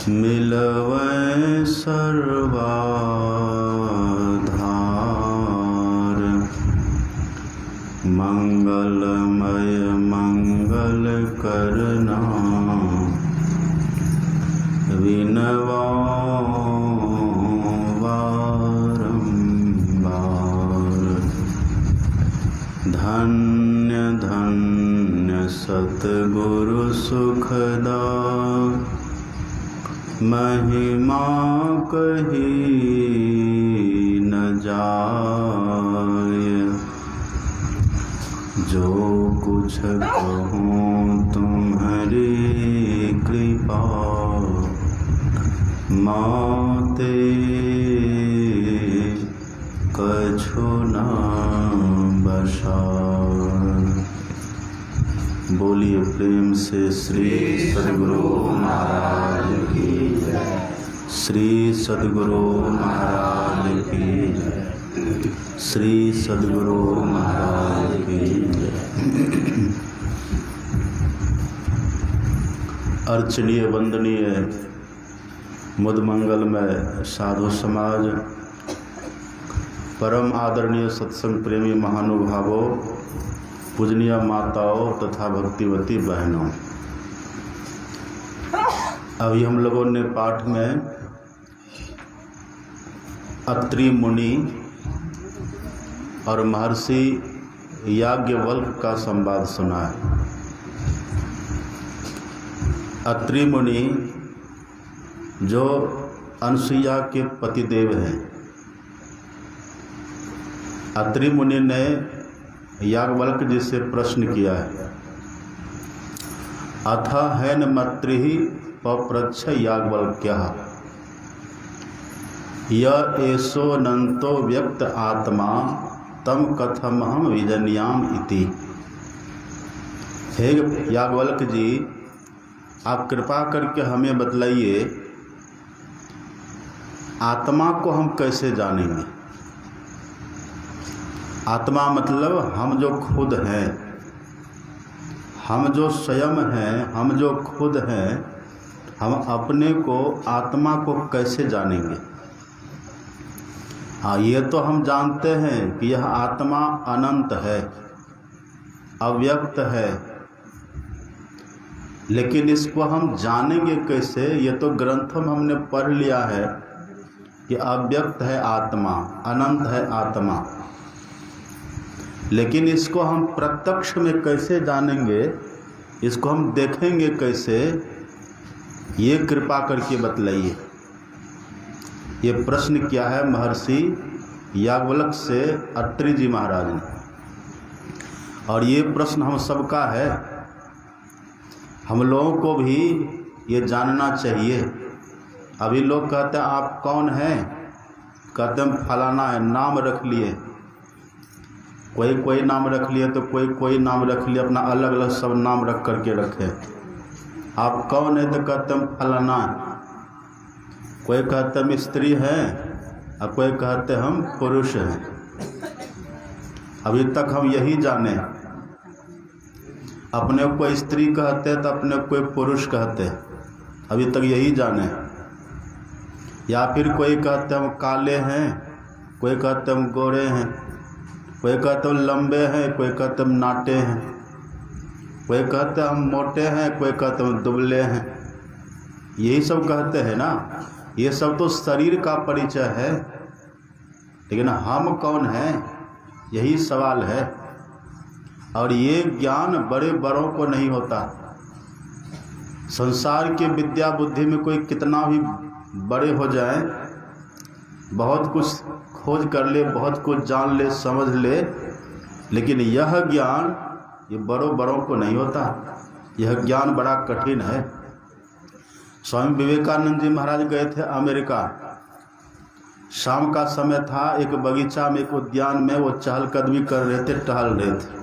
मिलवै सर्वाधार मंगलमय मंगल करना विनवा बारंबार। धन्य धन्य सतगुरु सुखदा महिमा कही न जाय। जो कुछ कहूँ तुम्हारी कृपा माते कछु न बसार। बोलिए प्रेम से श्री सद्गुरु महाराज की जय। श्री सद्गुरु महाराज की जय। श्री सद्गुरु महाराज की जय। अर्चनीय वंदनीय मुद मंगलमय साधु समाज, परम आदरणीय सत्संग प्रेमी महानुभावों, पूजनीय माताओं तथा भक्तिवती बहनों, अभी हम लोगों ने पाठ में अत्रि मुनि और महर्षि याज्ञवल्क्य का संवाद सुना है। अत्रि मुनि जो अनसुईया के पतिदेव हैं, अत्रि मुनि ने याज्ञवल्क्य जी से प्रश्न किया है। अथ हैनमत्रिः पप्रच्छ याज्ञवल्क्यः य एषो नन्तो व्यक्त आत्मा तम कथमहं विजन्याम इति। हे याज्ञवल्क्य जी, आप कृपा करके हमें बतलाइए, आत्मा को हम कैसे जानेंगे। आत्मा मतलब हम जो खुद हैं, हम जो स्वयं हैं, हम जो खुद हैं, हम अपने को आत्मा को कैसे जानेंगे। हाँ, ये तो हम जानते हैं कि यह आत्मा अनंत है, अव्यक्त है, लेकिन इसको हम जानेंगे कैसे। ये तो ग्रंथों में हमने पढ़ लिया है कि अव्यक्त है आत्मा, अनंत है आत्मा, लेकिन इसको हम प्रत्यक्ष में कैसे जानेंगे, इसको हम देखेंगे कैसे, ये कृपा करके बतलाइए। ये प्रश्न किया है महर्षि याज्ञवल्क्य से अत्रि जी महाराज ने, और ये प्रश्न हम सबका है। हम लोगों को भी ये जानना चाहिए। अभी लोग कहते हैं आप कौन हैं, कहते हैं फलाना है, नाम रख लिए, कोई नाम रख लिए तो कोई नाम रख लिया, अपना अलग अलग सब नाम रख करके रखे। आप कौन है तो कहते हैं फलाना है। कोई कहते हम स्त्री हैं और कोई कहते हम पुरुष हैं। अभी तक हम यही जाने, अपने को स्त्री कहते तो अपने को पुरुष कहते, अभी तक यही जाने। या फिर कोई कहते हम काले हैं, कोई कहते हम गोरे हैं, कोई कहते हम लंबे हैं, कोई कहते हम नाटे हैं, कोई कहते हम मोटे हैं, कोई कहते हम दुबले हैं। यही सब कहते हैं ना। ये सब तो शरीर का परिचय है, लेकिन हम कौन हैं, यही सवाल है। और ये ज्ञान बड़े बड़ों को नहीं होता। संसार के विद्या बुद्धि में कोई कितना भी बड़े हो जाए, बहुत कुछ खोज कर ले, बहुत कुछ जान ले, समझ ले, लेकिन यह ज्ञान ये बड़ों को नहीं होता। यह ज्ञान बड़ा कठिन है। स्वामी विवेकानंद जी महाराज गए थे अमेरिका। शाम का समय था, एक बगीचा में, एक उद्यान में वो चहलकदमी कर रहे थे, टहल रहे थे,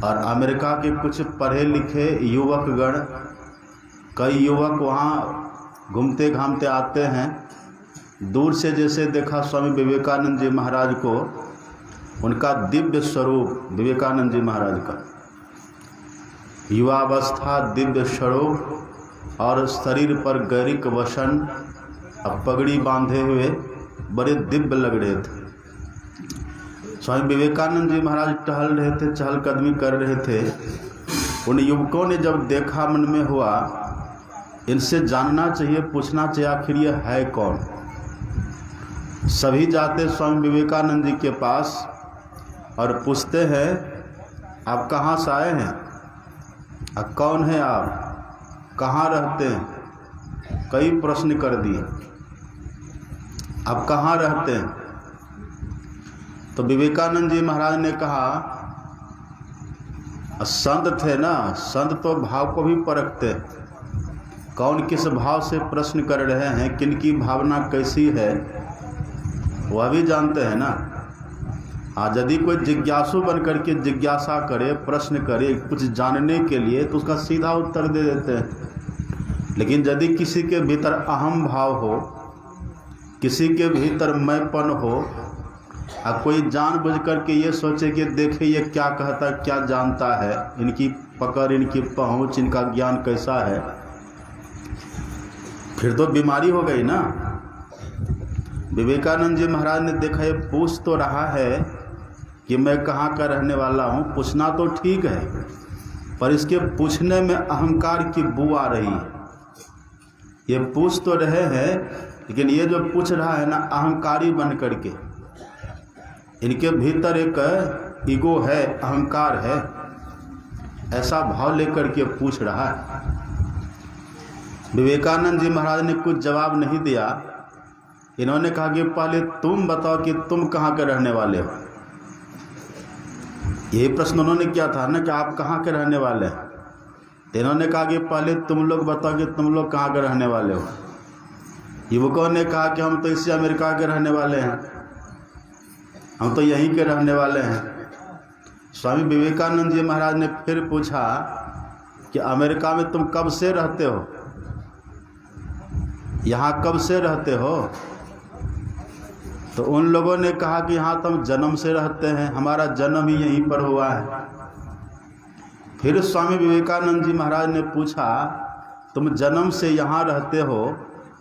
और अमेरिका के कुछ पढ़े लिखे युवकगण, कई युवक वहाँ घूमते घामते आते हैं। दूर से जैसे देखा स्वामी विवेकानंद जी महाराज को, उनका दिव्य स्वरूप विवेकानंद जी महाराज का, युवावस्था, दिव्य स्वरूप, और शरीर पर गैरिक वसन, अब पगड़ी बांधे हुए बड़े दिव्य लग रहे थे। स्वामी विवेकानंद जी महाराज टहल रहे थे, चहलकदमी कर रहे थे। उन युवकों ने जब देखा, मन में हुआ इनसे जानना चाहिए, पूछना चाहिए आखिर ये है कौन। सभी जाते स्वामी विवेकानंद जी के पास और पूछते हैं आप कहाँ से आए हैं, अब कौन है आप, कहाँ रहते हैं, कई प्रश्न कर दिए। आप कहाँ रहते हैं? तो विवेकानंद जी महाराज ने कहा, संत थे ना, संत तो भाव को भी परखते, कौन किस भाव से प्रश्न कर रहे हैं, किनकी भावना कैसी है वह भी जानते हैं ना। हाँ, यदि कोई जिज्ञासु बन करके जिज्ञासा करे, प्रश्न करे कुछ जानने के लिए, तो उसका सीधा उत्तर दे देते हैं। लेकिन यदि किसी के भीतर अहम भाव हो, किसी के भीतर मैंपन हो, अब कोई जानबूझ करके ये सोचे कि देखे ये क्या कहता, क्या जानता है, इनकी पकड़, इनकी पहुंच, इनका ज्ञान कैसा है, फिर तो बीमारी हो गई ना। विवेकानंद जी महाराज ने देखा ये पूछ तो रहा है कि मैं कहाँ का रहने वाला हूँ, पूछना तो ठीक है, पर इसके पूछने में अहंकार की बू आ रही है। ये पूछ तो रहे हैं, लेकिन ये जो पूछ रहा है ना, अहंकारी बन करके, इनके भीतर एक ईगो है, अहंकार है, ऐसा भाव लेकर के पूछ रहा है। विवेकानंद जी महाराज ने कुछ जवाब नहीं दिया। इन्होंने कहा कि पहले तुम बताओ कि तुम कहाँ के रहने वाले हो। यही प्रश्न उन्होंने किया था ना कि आप कहाँ के रहने वाले हैं। इन्होंने कहा कि पहले तुम लोग बताओ कि तुम लोग कहाँ के रहने वाले हो। युवकों ने कहा कि हम तो इसी अमेरिका के रहने वाले हैं, हम तो यहीं के रहने वाले हैं। स्वामी विवेकानंद जी महाराज ने फिर पूछा कि अमेरिका में तुम कब से रहते हो, यहाँ कब से रहते हो? तो उन लोगों ने कहा कि यहाँ तो हम जन्म से रहते हैं, हमारा जन्म ही यहीं पर हुआ है। फिर स्वामी विवेकानंद जी महाराज ने पूछा, तुम जन्म से यहाँ रहते हो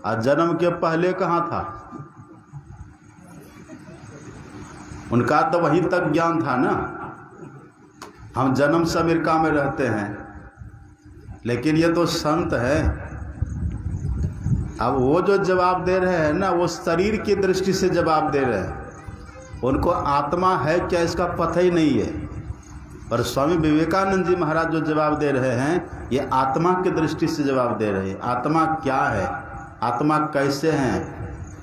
और जन्म के पहले कहाँ था? उनका तो वहीं तक ज्ञान था ना, हम जन्म से अमेरिका में रहते हैं, लेकिन ये तो संत है। अब वो जो जवाब दे रहे हैं ना, वो शरीर की दृष्टि से जवाब दे रहे हैं, उनको आत्मा है क्या इसका पता ही नहीं है। पर स्वामी विवेकानंद जी महाराज जो जवाब दे रहे हैं, ये आत्मा की दृष्टि से जवाब दे रहे हैं। आत्मा क्या है, आत्मा कैसे हैं,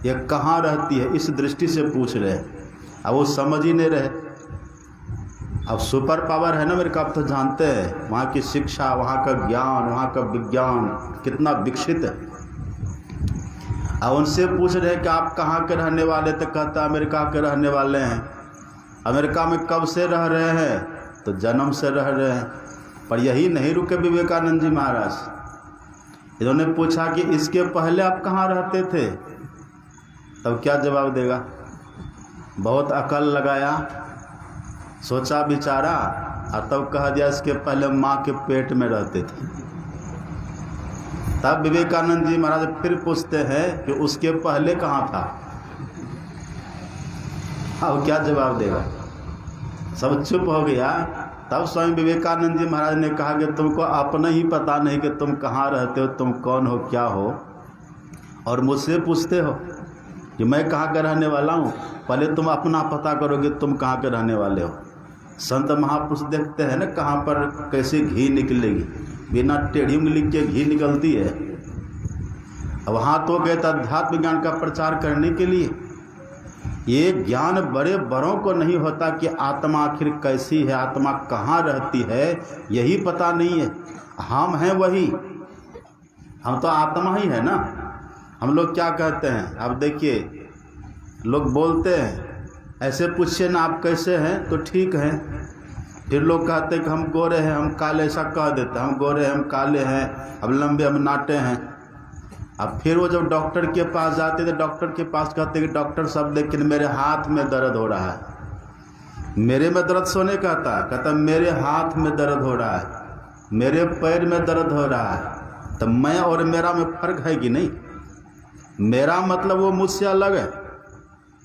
ये कहाँ रहती है, इस दृष्टि से पूछ रहे हैं। अब वो समझ ही नहीं रहे। अब सुपर पावर है ना मेरे को, आप तो जानते हैं वहाँ की शिक्षा, वहाँ का ज्ञान, वहाँ का विज्ञान कितना विकसित है। अब उनसे पूछ रहे हैं कि आप कहाँ के रहने वाले, तो कहता अमेरिका के रहने वाले हैं। अमेरिका में कब से रह रहे हैं? तो जन्म से रह रहे हैं। पर यही नहीं रुके विवेकानंद जी महाराज। इन्होंने पूछा कि इसके पहले आप कहाँ रहते थे? तब क्या जवाब देगा? बहुत अकल लगाया, सोचा विचारा और तब कह दिया इसके पहले माँ के पेट में रहते थे। तब विवेकानंद जी महाराज फिर पूछते हैं कि उसके पहले कहाँ था? अब क्या जवाब देगा? सब चुप हो गया। तब स्वामी विवेकानंद जी महाराज ने कहा कि तुमको अपना ही पता नहीं कि तुम कहाँ रहते हो, तुम कौन हो, क्या हो, और मुझसे पूछते हो कि मैं कहाँ का रहने वाला हूँ। पहले तुम अपना पता करोगे तुम कहाँ के रहने वाले हो। संत महापुरुष देखते हैं ना कहाँ पर कैसे घी निकलेगी, बिना टेढ़ी उंगली के घी निकलती है। अब वहाँ तो गए थे अध्यात्म ज्ञान का प्रचार करने के लिए। ये ज्ञान बड़े बड़ों को नहीं होता कि आत्मा आखिर कैसी है, आत्मा कहाँ रहती है, यही पता नहीं है। हम हैं वही, हम तो आत्मा ही है ना। हम लोग क्या कहते हैं, आप देखिए लोग बोलते हैं ऐसे पूछिए ना आप कैसे हैं, तो ठीक हैं। फिर लोग कहते हैं कि हम गोरे हैं, हम काले, ऐसा कह देते हैं हम गोरे हैं, हम काले हैं, अब लंबे, हम नाटे हैं। अब फिर वो जब डॉक्टर के पास जाते तो डॉक्टर के पास कहते कि डॉक्टर साहब लेकिन मेरे हाथ में दर्द हो रहा है। मेरे में दर्द सोने कहता मेरे हाथ में दर्द हो रहा है, मेरे पैर में दर्द हो रहा है। तो मैं और मेरा में फर्क है कि नहीं? मेरा मतलब वो मुझसे अलग है।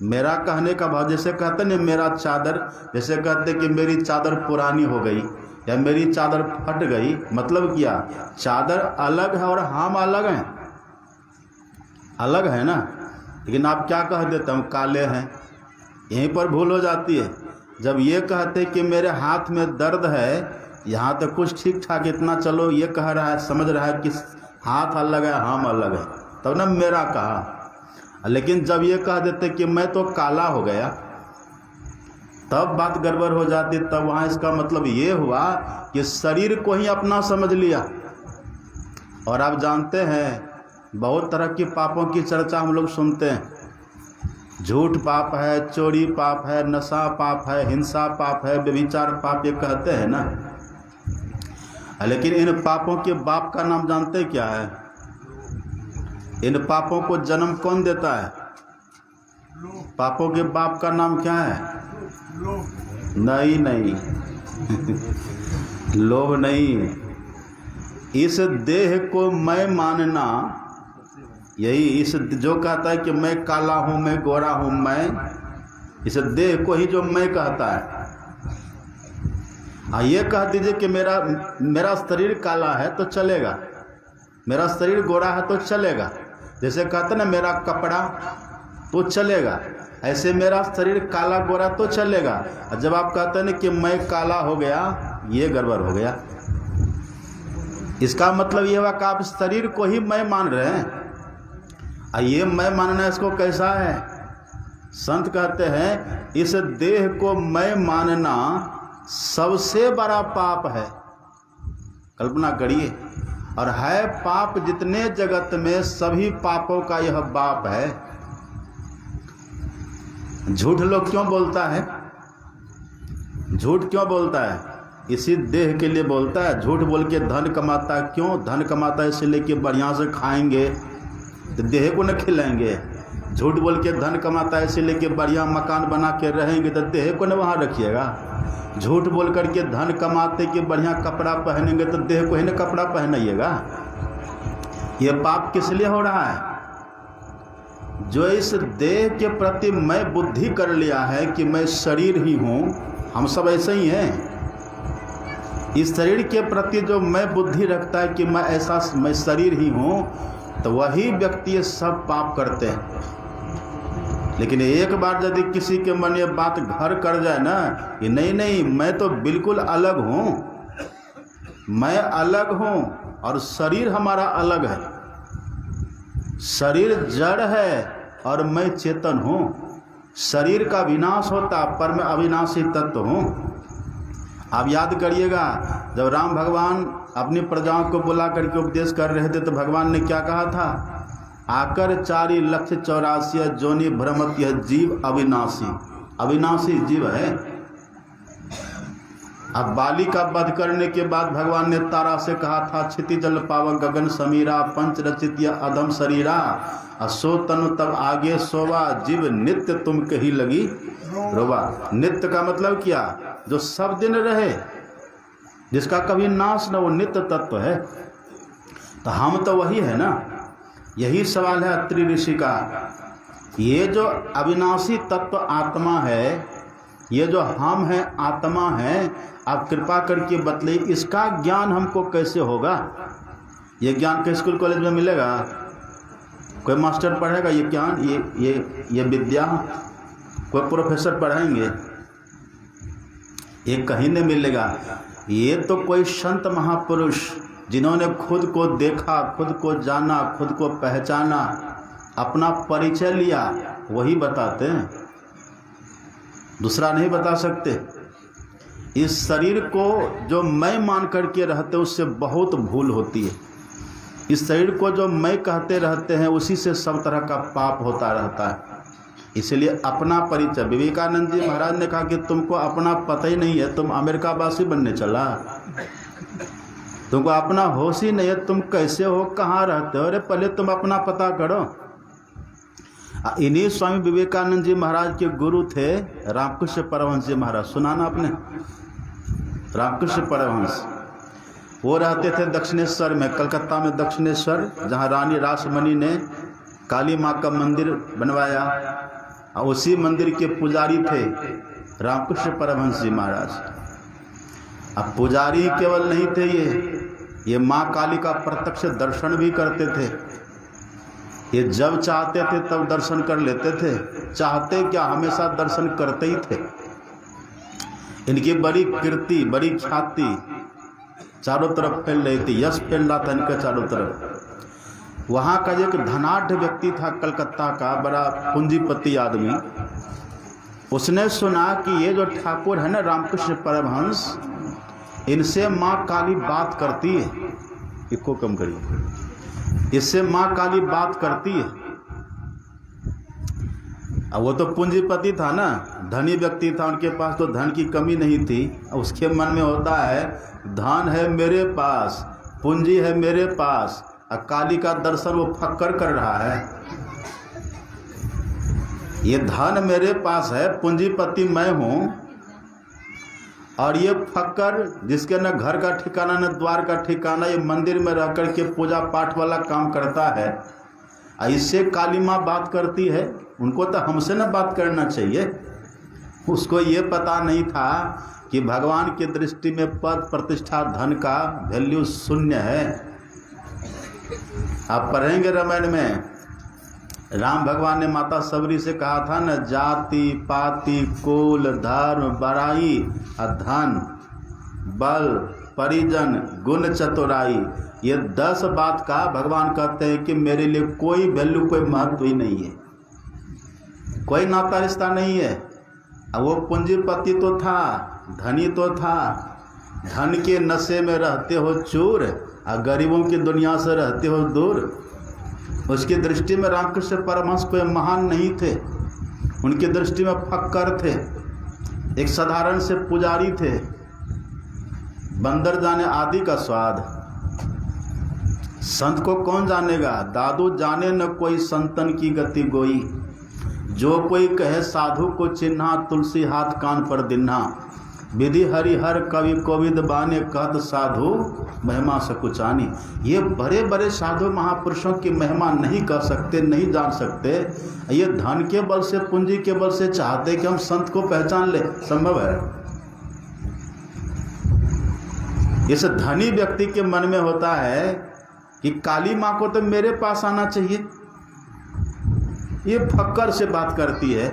मेरा कहने का भाव, जैसे कहते नहीं मेरा चादर, जैसे कहते कि मेरी चादर पुरानी हो गई या मेरी चादर फट गई, मतलब क्या? चादर अलग है और हम अलग हैं, अलग है ना। लेकिन आप क्या कह देते, हम काले हैं, यहीं पर भूल हो जाती है। जब ये कहते कि मेरे हाथ में दर्द है, यहाँ तक कुछ ठीक ठाक, इतना चलो ये कह रहा है, समझ रहा है कि हाथ अलग है हम अलग है, तब ना मेरा कहा। लेकिन जब ये कह देते कि मैं तो काला हो गया, तब बात गड़बड़ हो जाती। तब वहाँ इसका मतलब ये हुआ कि शरीर को ही अपना समझ लिया। और आप जानते हैं बहुत तरह की पापों की चर्चा हम लोग सुनते हैं। झूठ पाप है, चोरी पाप है, नशा पाप है, हिंसा पाप है, व्यभिचार पाप, ये कहते हैं ना। लेकिन इन पापों के बाप का नाम जानते क्या है? इन पापों को जन्म कौन देता है? पापों के बाप का नाम क्या है? नहीं लोभ नहीं। इस देह को मैं मानना, यही इस जो कहता है कि मैं काला हूं, मैं गोरा हूं, मैं, इस देह को ही जो मैं कहता है। ये कह दीजिए कि मेरा शरीर काला है तो चलेगा, मेरा शरीर गोरा है तो चलेगा। जैसे कहते ना मेरा कपड़ा तो चलेगा, ऐसे मेरा शरीर काला गोरा तो चलेगा। जब आप कहते हैं ना कि मैं काला हो गया, ये गड़बड़ हो गया। इसका मतलब ये हुआ कि आप शरीर को ही मैं मान रहे हैं। ये मैं मानना इसको कैसा है? संत कहते हैं इस देह को मैं मानना सबसे बड़ा पाप है। कल्पना करिए। और है पाप जितने जगत में, सभी पापों का यह बाप है। झूठ लोग क्यों बोलता है? झूठ क्यों बोलता है? इसी देह के लिए बोलता है। झूठ बोल के धन कमाता है। क्यों धन कमाता है? इसलिए कि बढ़िया से खाएंगे तो देह को न खिलाएंगे। झूठ बोल के धन कमाता है इसलिए कि बढ़िया मकान बना के रहेंगे तो देह को न वहाँ रखिएगा। झूठ बोल करके धन कमाते कि बढ़िया कपड़ा पहनेंगे तो देह को ही न कपड़ा पहनाइएगा। ये पाप किस लिए हो रहा है? जो इस देह के प्रति मैं बुद्धि कर लिया है कि मैं शरीर ही हूँ। हम सब ऐसे ही हैं। इस शरीर के प्रति जो मैं बुद्धि रखता है कि मैं शरीर ही हूँ, तो वही व्यक्ति ये सब पाप करते हैं। लेकिन एक बार यदि किसी के मन ये बात घर कर जाए ना कि नहीं मैं तो बिल्कुल अलग हूँ, मैं अलग हूँ और शरीर हमारा अलग है, शरीर जड़ है और मैं चेतन हूँ, शरीर का विनाश होता पर मैं अविनाशी तत्व हूँ। आप याद करिएगा जब राम भगवान अपनी प्रजाओं को बुला करके उपदेश कर रहे थे तो भगवान ने क्या कहा था? आकर 4,84,000 जोनि भ्रमत यह जीव अविनाशी, अविनाशी जीव है। अब बाली का वध करने के बाद भगवान ने तारा से कहा था क्षिति जल पावक गगन समीरा पंच रचित अधम शरीरा असो तनु तब आगे सोवा जीव नित्य तुम कही लगी रोवा। नित्य का मतलब क्या? जो सब दिन रहे, जिसका कभी नाश न, वो नित्य तत्व है। तो हम तो वही है ना। यही सवाल है अत्रि ऋषि का। ये जो अविनाशी तत्व आत्मा है, ये जो हम हैं आत्मा है, आप कृपा करके बतलाइए इसका ज्ञान हमको कैसे होगा? ये ज्ञान के स्कूल कॉलेज में मिलेगा? कोई मास्टर पढ़ेगा ये ज्ञान, ये विद्या? कोई प्रोफेसर पढ़ाएंगे? ये कहीं नहीं मिलेगा। ये तो कोई संत महापुरुष जिन्होंने खुद को देखा, खुद को जाना, खुद को पहचाना, अपना परिचय लिया, वही बताते हैं, दूसरा नहीं बता सकते। इस शरीर को जो मैं मान करके रहते उससे बहुत भूल होती है। इस शरीर को जो मैं कहते रहते हैं उसी से सब तरह का पाप होता रहता है। इसलिए अपना परिचय, विवेकानंद जी महाराज ने कहा कि तुमको अपना पता ही नहीं है, तुम अमेरिका वासी बनने चला, तुमको अपना होश ही नहीं है, तुम कैसे हो, कहाँ रहते हो? अरे पहले तुम अपना पता करो। इन्हीं स्वामी विवेकानंद जी महाराज के गुरु थे रामकृष्ण परमहंस जी महाराज। सुना ना आपने? रामकृष्ण परमहंस वो रहते थे दक्षिणेश्वर में, कलकत्ता में दक्षिणेश्वर, जहाँ रानी रासमणी ने काली माँ का मंदिर बनवाया। और उसी मंदिर के पुजारी थे रामकृष्ण परमहंस जी महाराज। अब पुजारी केवल नहीं थे, ये माँ काली का प्रत्यक्ष दर्शन भी करते थे। ये जब चाहते थे तब दर्शन कर लेते थे, चाहते क्या हमेशा दर्शन करते ही थे। इनकी बड़ी कीर्ति, बड़ी ख्याति चारों तरफ फैल रही थी, यश फैल रहा था इनका चारों तरफ। वहाँ का एक धनाढ़ व्यक्ति था कलकत्ता का, बड़ा पूंजीपति आदमी। उसने सुना कि ये जो ठाकुर है ना रामकृष्ण परमहंस, इनसे माँ काली बात करती है। इसको कम करिए, इससे माँ काली बात करती है। अब वो तो पूंजीपति था ना, धनी व्यक्ति था, उनके पास तो धन की कमी नहीं थी। उसके मन में होता है धन है मेरे पास, पूंजी है मेरे पास, और काली का दर्शन वो फक्कर कर रहा है। ये धन मेरे पास है, पूंजीपति मैं हूँ, और ये फक्कर जिसके न घर का ठिकाना न द्वार का ठिकाना, ये मंदिर में रह कर के पूजा पाठ वाला काम करता है। इससे काली माँ बात करती है, उनको तो हमसे न बात करना चाहिए। उसको ये पता नहीं था कि भगवान की दृष्टि में पद प्रतिष्ठा धन का वैल्यू शून्य है। आप पढ़ेंगे रामायण में, राम भगवान ने माता सबरी से कहा था न, जाति पाति कुल धर्म बड़ाई धन बल परिजन गुण चतुराई, ये 10 बात का भगवान कहते हैं कि मेरे लिए कोई वैल्यू, कोई महत्व ही नहीं है, कोई नाता रिश्ता नहीं है। अब वो पूंजीपति तो था, धनी तो था, धन के नशे में रहते हो चूर, और गरीबों की दुनिया से रहते हो दूर। उसकी दृष्टि में रामकृष्ण परमहंस कोई महान नहीं थे, उनकी दृष्टि में फक्कर थे, एक साधारण से पुजारी थे। बंदर जाने आदि का स्वाद, संत को कौन जानेगा। दादू जाने न कोई संतन की गति गोई, जो कोई कहे साधु को चिन्हा, तुलसी हाथ कान पर दिन्हा। विधि हरिहर कवि कोविद बाने, कहत साधु महिमा सकुचानी। ये बड़े बड़े साधु महापुरुषों की महिमा नहीं कह सकते, नहीं जान सकते। ये धन के बल से, पूंजी के बल से चाहते कि हम संत को पहचान ले, संभव है। इस धनी व्यक्ति के मन में होता है कि काली माँ को तो मेरे पास आना चाहिए, ये फक्कर से बात करती है।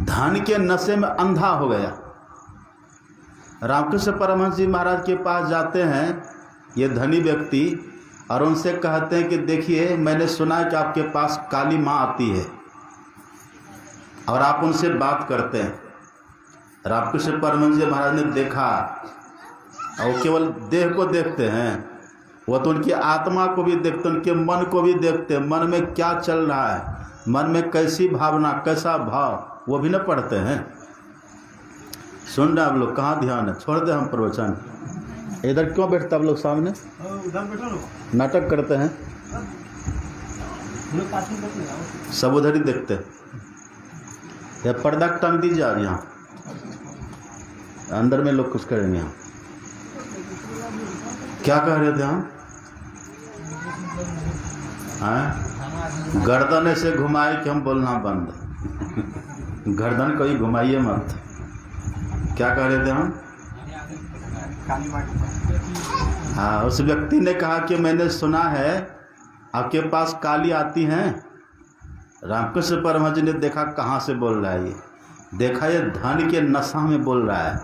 धन के नशे में अंधा हो गया। रामकृष्ण परमहंस जी महाराज के पास जाते हैं ये धनी व्यक्ति, और उनसे कहते हैं कि देखिए मैंने सुना है कि आपके पास काली माँ आती है, और आप उनसे बात करते हैं। रामकृष्ण परमहंस जी महाराज ने देखा, और वो केवल देह को देखते हैं, वो तो उनकी आत्मा को भी देखते, उनके मन को भी देखते, मन में क्या चल रहा है, मन में कैसी भावना, कैसा भाव, वो भी न पढ़ते हैं। सुन रहे आप लोग, कहाँ ध्यान है, छोड़ दे हम प्रवचन। इधर क्यों बैठते आप लोग सामने, नाटक करते हैं, सब उधर ही देखते। या पर्दा टांग दीजिए आप, यहाँ अंदर में लोग कुछ करेंगे। यहाँ क्या कह रहे थे हम? गर्दन से घुमाए कि हम बोलना बंद। गर्दन कभी घुमाइए मत। क्या कह रहे थे हम? हाँ, उस व्यक्ति ने कहा कि मैंने सुना है आपके पास काली आती हैं। रामकृष्ण परमहंस जी ने देखा कहाँ से बोल रहा है ये, देखा ये धन के नशा में बोल रहा है।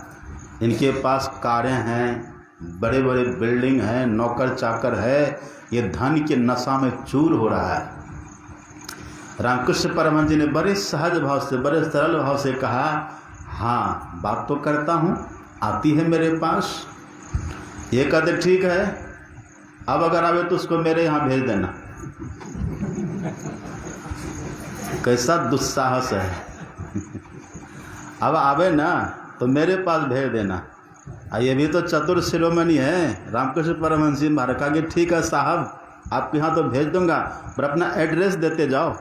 इनके पास कारें हैं, बड़े बड़े बिल्डिंग हैं, नौकर चाकर है, ये धन के नशा में चूर हो रहा है। रामकृष्ण परमहंस जी ने बड़े सहज भाव से, बड़े सरल भाव से कहा, हाँ बात तो करता हूँ, आती है मेरे पास। ये कहते ठीक है, अब अगर आवे तो उसको मेरे यहाँ भेज देना। कैसा दुस्साहस है। अब आवे ना तो मेरे पास भेज देना। ये भी तो चतुर शिरोमणि है रामकृष्ण परमहंस जी महाराज। कहा कि ठीक है साहब, आपके यहाँ तो भेज दूंगा, पर अपना एड्रेस देते जाओ।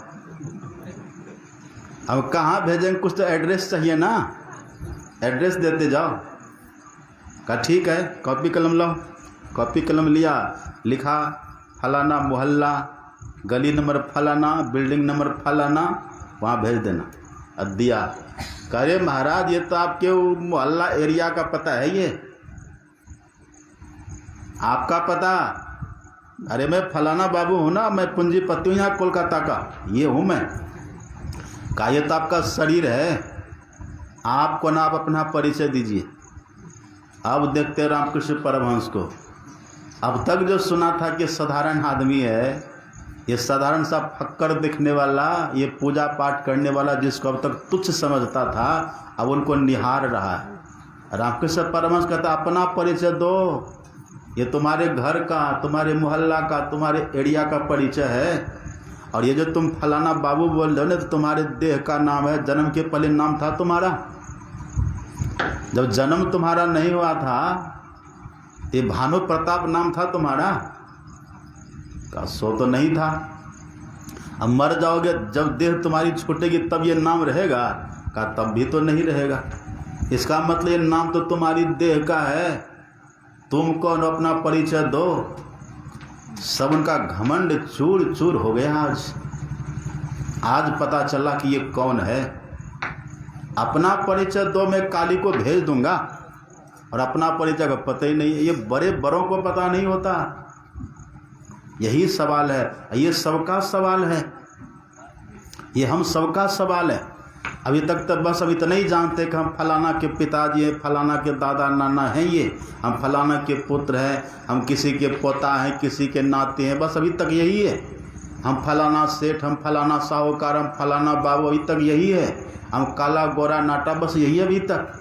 अब कहाँ भेजेंगे, कुछ तो एड्रेस चाहिए ना, एड्रेस देते जाओ। कहा ठीक है, कॉपी कलम लो। कॉपी कलम लिया, लिखा फलाना मोहल्ला, गली नंबर फलाना, बिल्डिंग नंबर फलाना, वहाँ भेज देना। अब दिया। कह रहे महाराज ये तो आपके मोहल्ला एरिया का पता है, ये आपका पता? अरे मैं फलाना बाबू हूँ ना, मैं पूंजीपति हूँ यहाँ कोलकाता का, ये हूँ मैं। कहा ये तो आपका शरीर है, आपको ना आप अपना परिचय दीजिए। अब देखते रामकृष्ण परमहंस को। अब तक जो सुना था कि साधारण आदमी है, ये साधारण सा फक्कर दिखने वाला, ये पूजा पाठ करने वाला, जिसको अब तक तुच्छ समझता था, अब उनको निहार रहा है। रामकृष्ण परमहंस कहता अपना परिचय दो, ये तुम्हारे घर का, तुम्हारे मोहल्ला का, तुम्हारे एरिया का परिचय है। और ये जो तुम फलाना बाबू बोल रहे हो ना, तो तुम्हारे देह का नाम है, जन्म के पहले नाम था तुम्हारा? जब जन्म तुम्हारा नहीं हुआ था, ये भानु प्रताप नाम था तुम्हारा? का सो तो नहीं था। अब मर जाओगे, जब देह तुम्हारी छूटेगी तब ये नाम रहेगा? का तब भी तो नहीं रहेगा। इसका मतलब ये नाम तो तुम्हारी देह का है, तुम कौन, अपना परिचय दो। सब उनका घमंड चूर चूर हो गया। आज पता चला कि ये कौन है। अपना परिचय दो, मैं काली को भेज दूंगा, और अपना परिचय का पता ही नहीं है। ये बड़े बड़ों को पता नहीं होता। यही सवाल है, ये सबका सवाल है, ये हम सबका सवाल है। अभी तक तो बस अब इतना ही जानते कि हम फलाना के पिताजी हैं, फलाना के दादा नाना हैं, ये हम फलाना के पुत्र हैं, हम किसी के पोता हैं, किसी के नाते हैं, बस अभी तक यही है। हम फलाना सेठ, हम फलाना साहूकार, हम फलाना बाबू, अभी तक यही है। हम काला गोरा नाटा, बस यही अभी तक।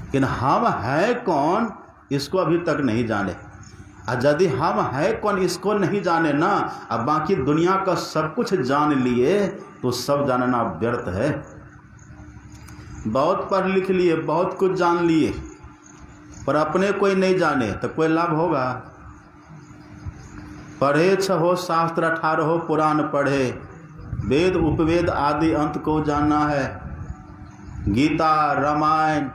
लेकिन हम हैं कौन, इसको अभी तक नहीं जाने। और यदि हम हैं कौन इसको नहीं जाने ना, अब बाकी दुनिया का सब कुछ जान लिए, तो सब जानना व्यर्थ है। बहुत पढ़ लिख लिए, बहुत कुछ जान लिए, पर अपने कोई नहीं जाने तो कोई लाभ होगा? पढ़े 6 शास्त्र 18 पुराण पढ़े, वेद उपवेद आदि अंत को जानना है। गीता रामायण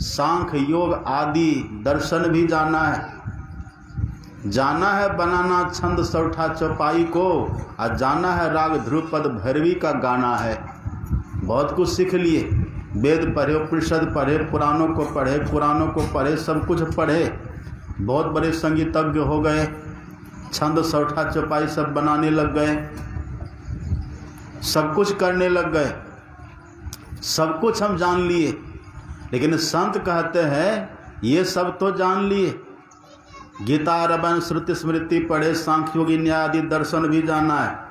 सांख्य योग आदि दर्शन भी जाना है। जाना है बनाना छंद सौठा चौपाई को, और जाना है राग ध्रुपद भैरवी का गाना है। बहुत कुछ सीख लिए, वेद पढ़े, उपनिषद पढ़े, पुराणों को पढ़े, पुराणों को पढ़े, सब कुछ पढ़े, बहुत बड़े संगीतज्ञ हो गए, छंद सौठा चौपाई सब बनाने लग गए, सब कुछ करने लग गए, सब कुछ हम जान लिए। लेकिन संत कहते हैं ये सब तो जान लिए, गीता रामायण श्रुति स्मृति पढ़े, सांख्य योगी न्याय आदि दर्शन भी जाना है।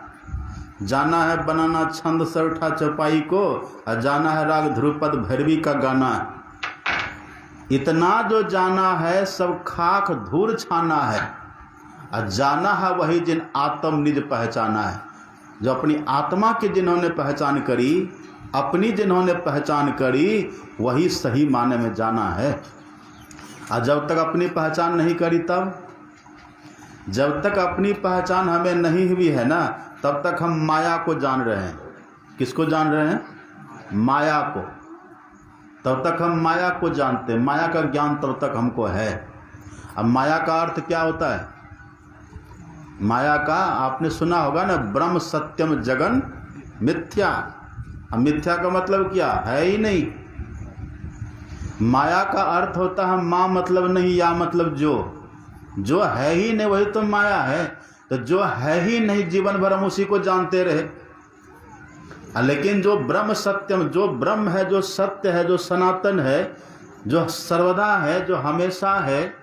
जाना है बनाना छंद सौठा चौपाई को, और जाना है राग ध्रुपद भैरवी का गाना है। इतना जो जाना है सब खाक धूल छाना है, और जाना है वही जिन आत्म निज पहचाना है। जो अपनी आत्मा की जिन्होंने पहचान करी, अपनी जिन्होंने पहचान करी, वही सही माने में जाना है। और जब तक अपनी पहचान नहीं करी, तब जब तक अपनी पहचान हमें नहीं हुई है ना, तब तक हम माया को जान रहे हैं। किसको जान रहे हैं? माया को। तब तक हम माया को जानते हैं, माया का ज्ञान तब तक हमको है। अब माया का अर्थ क्या होता है? माया का आपने सुना होगा ना, ब्रह्म सत्यम जगन मिथ्या। अब मिथ्या का मतलब क्या है? ही नहीं। माया का अर्थ होता है माँ मतलब नहीं, या मतलब जो है ही नहीं वही तो माया है। तो जो है ही नहीं जीवन भर हम उसी को जानते रहे। लेकिन जो ब्रह्म सत्यम, जो ब्रह्म है, जो सत्य है, जो सनातन है, जो सर्वदा है, जो हमेशा है,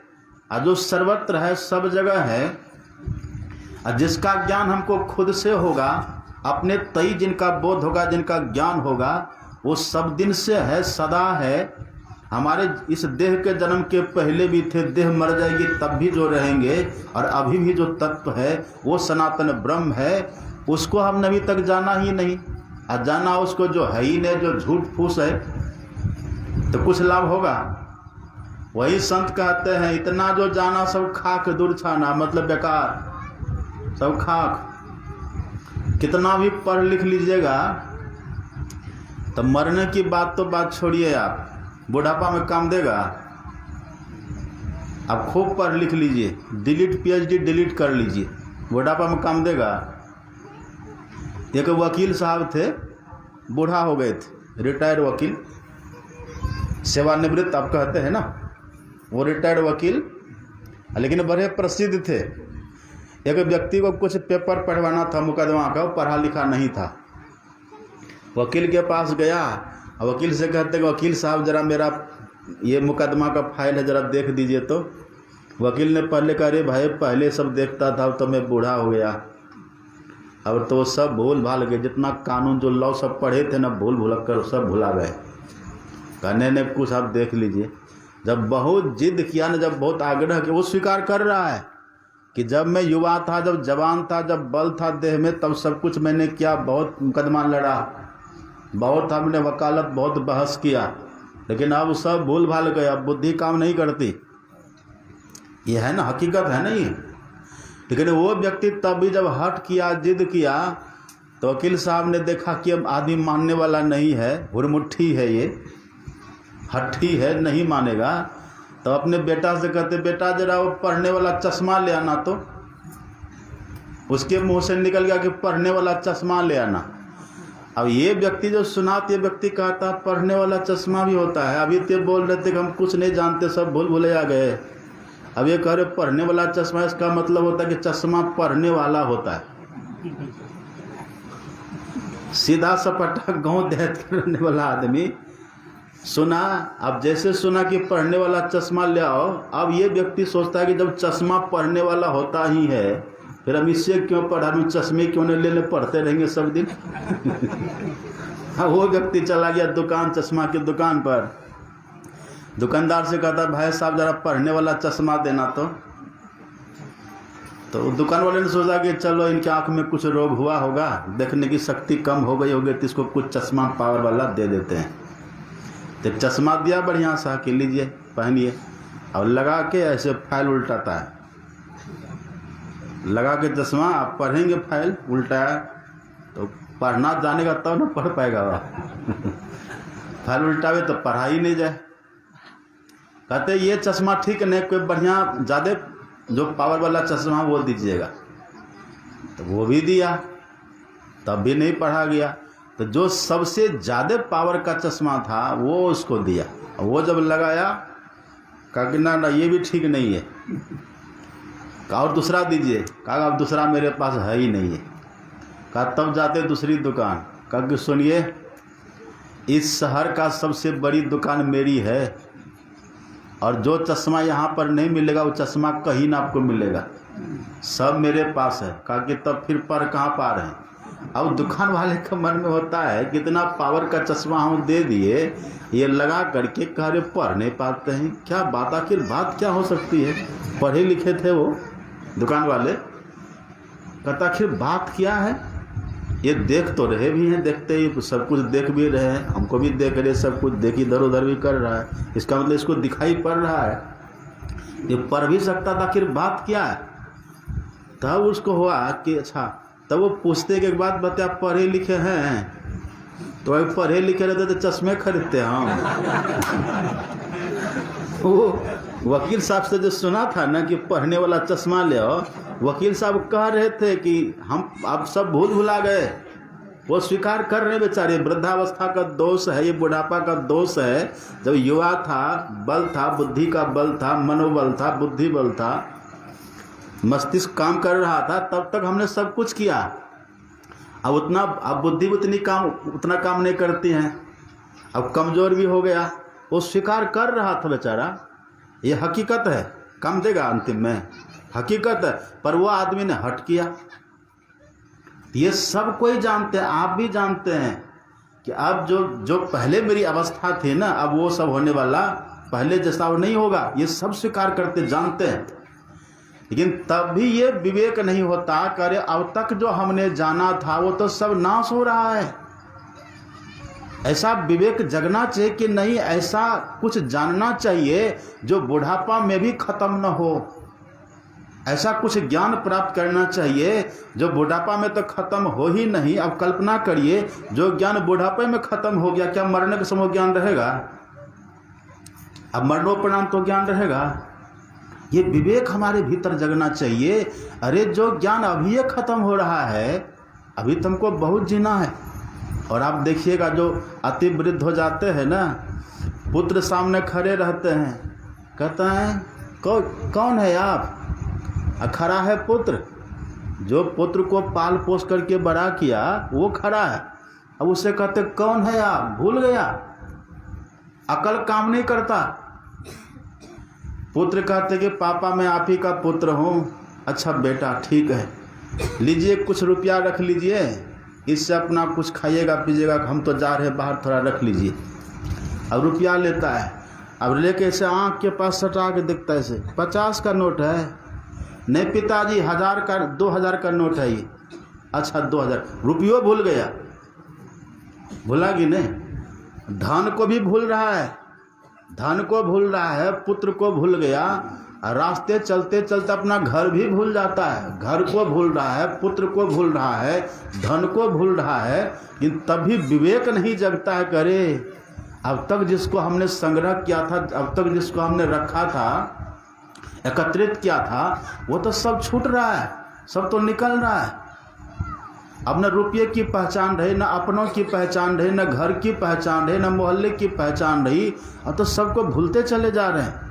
और जो सर्वत्र है, सब जगह है, और जिसका ज्ञान हमको खुद से होगा, अपने तई जिनका बोध होगा, जिनका ज्ञान होगा, वो सब दिन से है, सदा है। हमारे इस देह के जन्म के पहले भी थे, देह मर जाएगी तब भी जो रहेंगे, और अभी भी जो तत्व है वो सनातन ब्रह्म है। उसको हमने अभी तक जाना ही नहीं, और जाना उसको जो है ही नहीं, जो झूठ फूस है, तो कुछ लाभ होगा? वही संत कहते हैं इतना जो जाना सब खाक दूर छाना, मतलब बेकार, सब खाक। कितना भी पढ़ लिख लीजिएगा तो मरने की बात तो बात छोड़िए आप, बुढ़ापा में काम देगा? आप खूब पढ़ लिख लीजिए, डिलीट पीएचडी डिलीट कर लीजिए, बुढ़ापा में काम देगा। एक वकील साहब थे, बूढ़ा हो गए थे, रिटायर्ड वकील, सेवानिवृत्त आप कहते हैं ना, वो रिटायर्ड वकील, लेकिन बड़े प्रसिद्ध थे। एक व्यक्ति को कुछ पेपर पढ़वाना था मुकदमा का, पढ़ा लिखा नहीं था। वकील के पास गया, वकील से कहते कि वकील साहब जरा मेरा ये मुकदमा का फाइल है, जरा देख दीजिए। तो वकील ने पहले कहा, अरे भाई पहले सब देखता था, अब तो मैं बूढ़ा हो गया, अब तो सब भूल भाल गए, जितना कानून जो लॉ सब पढ़े थे ना, भूल भुलक कर सब भुला गए। कहने ने कुछ आप देख लीजिए। जब बहुत जिद किया ना, जब बहुत आग्रह किया, वो स्वीकार कर रहा है कि जब मैं युवा था, जब जवान था, जब बल था देह में, तब सब कुछ मैंने किया, बहुत मुकदमा लड़ा, बहुत हमने वकालत, बहुत बहस किया, लेकिन अब सब भूल भाल गए, अब बुद्धि काम नहीं करती। ये है ना, हकीकत है ना ये। लेकिन वो व्यक्ति तब भी जब हट किया, जिद किया, तो वकील साहब ने देखा कि अब आदमी मानने वाला नहीं है, हुरमुट्ठी है, ये हट्ठी है, नहीं मानेगा। तो अपने बेटा से कहते, बेटा जरा वो पढ़ने वाला चश्मा ले आना। तो उसके मुंह से निकल गया कि पढ़ने वाला चश्मा ले आना। अब ये व्यक्ति जो सुना, ये व्यक्ति कहता पढ़ने वाला चश्मा भी होता है। अभी तो बोल रहे थे कि हम कुछ नहीं जानते, सब भूल भुले आ गए। अब ये कह रहे पढ़ने वाला चश्मा, इसका मतलब होता है कि चश्मा पढ़ने वाला होता है। सीधा सपटा गाँव देहात करने वाला आदमी सुना। अब जैसे सुना कि पढ़ने वाला चश्मा ले आओ, अब ये व्यक्ति सोचता है कि जब चश्मा पढ़ने वाला होता ही है, फिर हम इससे क्यों पढ़ा, हम चश्मे क्यों नहीं लेने, पढ़ते रहेंगे सब दिन। हाँ, वो व्यक्ति चला गया दुकान, चश्मा की दुकान पर। दुकानदार से कहता, भाई साहब जरा पढ़ने वाला चश्मा देना। तो दुकान वाले ने सोचा कि चलो इनके आंख में कुछ रोग हुआ होगा, देखने की शक्ति कम हो गई होगी, तो इसको कुछ चश्मा पावर वाला दे देते हैं। तो चश्मा दिया बढ़िया सा कि लीजिए पहनिए, और लगा के ऐसे फाइल उल्टाता है, लगा के चश्मा, आप पढ़ेंगे फाइल उल्टाया, तो पढ़ना जानेगा तब ना पढ़ पाएगा वह। फाइल उल्टावे तो पढ़ा ही नहीं जाए। कहते ये चश्मा ठीक नहीं, कोई बढ़िया ज़्यादा जो पावर वाला चश्मा वो दीजिएगा। तो वो भी दिया, तब भी नहीं पढ़ा गया। तो जो सबसे ज़्यादा पावर का चश्मा था वो उसको दिया, वो जब लगाया कहा कि ना ये भी ठीक नहीं है, कहा और दूसरा दीजिए, कहा अब दूसरा मेरे पास है ही नहीं है। कहा तब जाते दूसरी दुकान, कहा कि सुनिए इस शहर का सबसे बड़ी दुकान मेरी है, और जो चश्मा यहाँ पर नहीं मिलेगा वो चश्मा कहीं ना आपको मिलेगा, सब मेरे पास है। कहा कि तब फिर पर कहाँ पा रहे हैं। अब दुकान वाले के मन में होता है कितना पावर का चश्मा हम दे दिए, ये लगा करके कह रहे पढ़ नहीं पाते हैं, क्या बात, आखिर बात क्या हो सकती है। पढ़े लिखे थे वो दुकान वाले, कहता आखिर बात क्या है। ये देख तो रहे भी हैं, देखते ही सब कुछ देख भी रहे हैं, हमको भी देख रहे, सब कुछ देख इधर उधर भी कर रहा है, इसका मतलब इसको दिखाई पड़ रहा है, ये पढ़ भी सकता था, आखिर बात क्या है। तब उसको हुआ कि अच्छा, तब वो पूछते कि एक बात बता, आप पढ़े लिखे हैं? तो अगर पढ़े लिखे रहते तो चश्मे खरीदते हम। वो वकील साहब से जो सुना था ना कि पढ़ने वाला चश्मा ले आओ, वकील साहब कह रहे थे कि हम अब सब भूल भुला गए। वो स्वीकार कर रहे बेचारे, वृद्धावस्था का दोष है, ये बुढ़ापा का दोष है। जब युवा था, बल था, बुद्धि का बल था, मनोबल था, बुद्धि बल था, मस्तिष्क काम कर रहा था, तब तक हमने सब कुछ किया। अब बुद्धि उतना काम नहीं करती हैं, अब कमज़ोर भी हो गया। वो स्वीकार कर रहा था बेचारा, ये हकीकत है, काम देगा अंतिम में, हकीकत है। पर वो आदमी ने हट किया। ये सब कोई जानते हैं, आप भी जानते हैं कि अब जो पहले मेरी अवस्था थी ना, अब वो सब होने वाला पहले जैसा वो नहीं होगा, ये सब स्वीकार करते जानते हैं। लेकिन तब भी ये विवेक नहीं होता, करे अब तक जो हमने जाना था वो तो सब नाश हो रहा है। ऐसा विवेक जगना चाहिए कि नहीं, ऐसा कुछ जानना चाहिए जो बुढ़ापा में भी खत्म न हो। ऐसा कुछ ज्ञान प्राप्त करना चाहिए जो बुढ़ापा में तो खत्म हो ही नहीं। अब कल्पना करिए, जो ज्ञान बुढ़ापे में खत्म हो गया, क्या मरने के समय ज्ञान रहेगा? अब मरणोपरांत तो ज्ञान रहेगा। ये विवेक हमारे भीतर जगना चाहिए। अरे जो ज्ञान अभी ये खत्म हो रहा है, अभी तुमको बहुत जीना है। और आप देखिएगा जो अति वृद्ध हो जाते हैं ना, पुत्र सामने खड़े रहते हैं, कहते हैं कौन है आप? खड़ा है पुत्र, जो पुत्र को पाल पोस करके बड़ा किया वो खड़ा है। अब उससे कहते कौन है आप? भूल गया, अकल काम नहीं करता। पुत्र कहते कि पापा मैं आप ही का पुत्र हूँ। अच्छा बेटा ठीक है, लीजिए कुछ रुपया रख लीजिए, इससे अपना कुछ खाइएगा पीजिएगा, हम तो जा रहे हैं बाहर, थोड़ा रख लीजिए। अब रुपया लेता है, अब लेके ऐसे आँख के पास सटा के देखता है, ऐसे 50 का नोट है। नहीं पिताजी 1000 का 2000 का नोट है ये। अच्छा 2000, रुपयो भूल गया। भूला कि नहीं? धन को भी भूल रहा है, धन को भूल रहा है, पुत्र को भूल गया। रास्ते चलते चलते अपना घर भी भूल जाता है, घर को भूल रहा है, पुत्र को भूल रहा है, धन को भूल रहा है। लेकिन तभी विवेक नहीं जगता है। करे अब तक जिसको हमने संग्रह किया था, अब तक जिसको हमने रखा था, एकत्रित किया था, वो तो सब छूट रहा है, सब तो निकल रहा है। अब न रुपये की पहचान रही, न अपनों की पहचान रही, न घर की पहचान रही, न मोहल्ले की पहचान रही। अब तो सबको भूलते चले जा रहे हैं।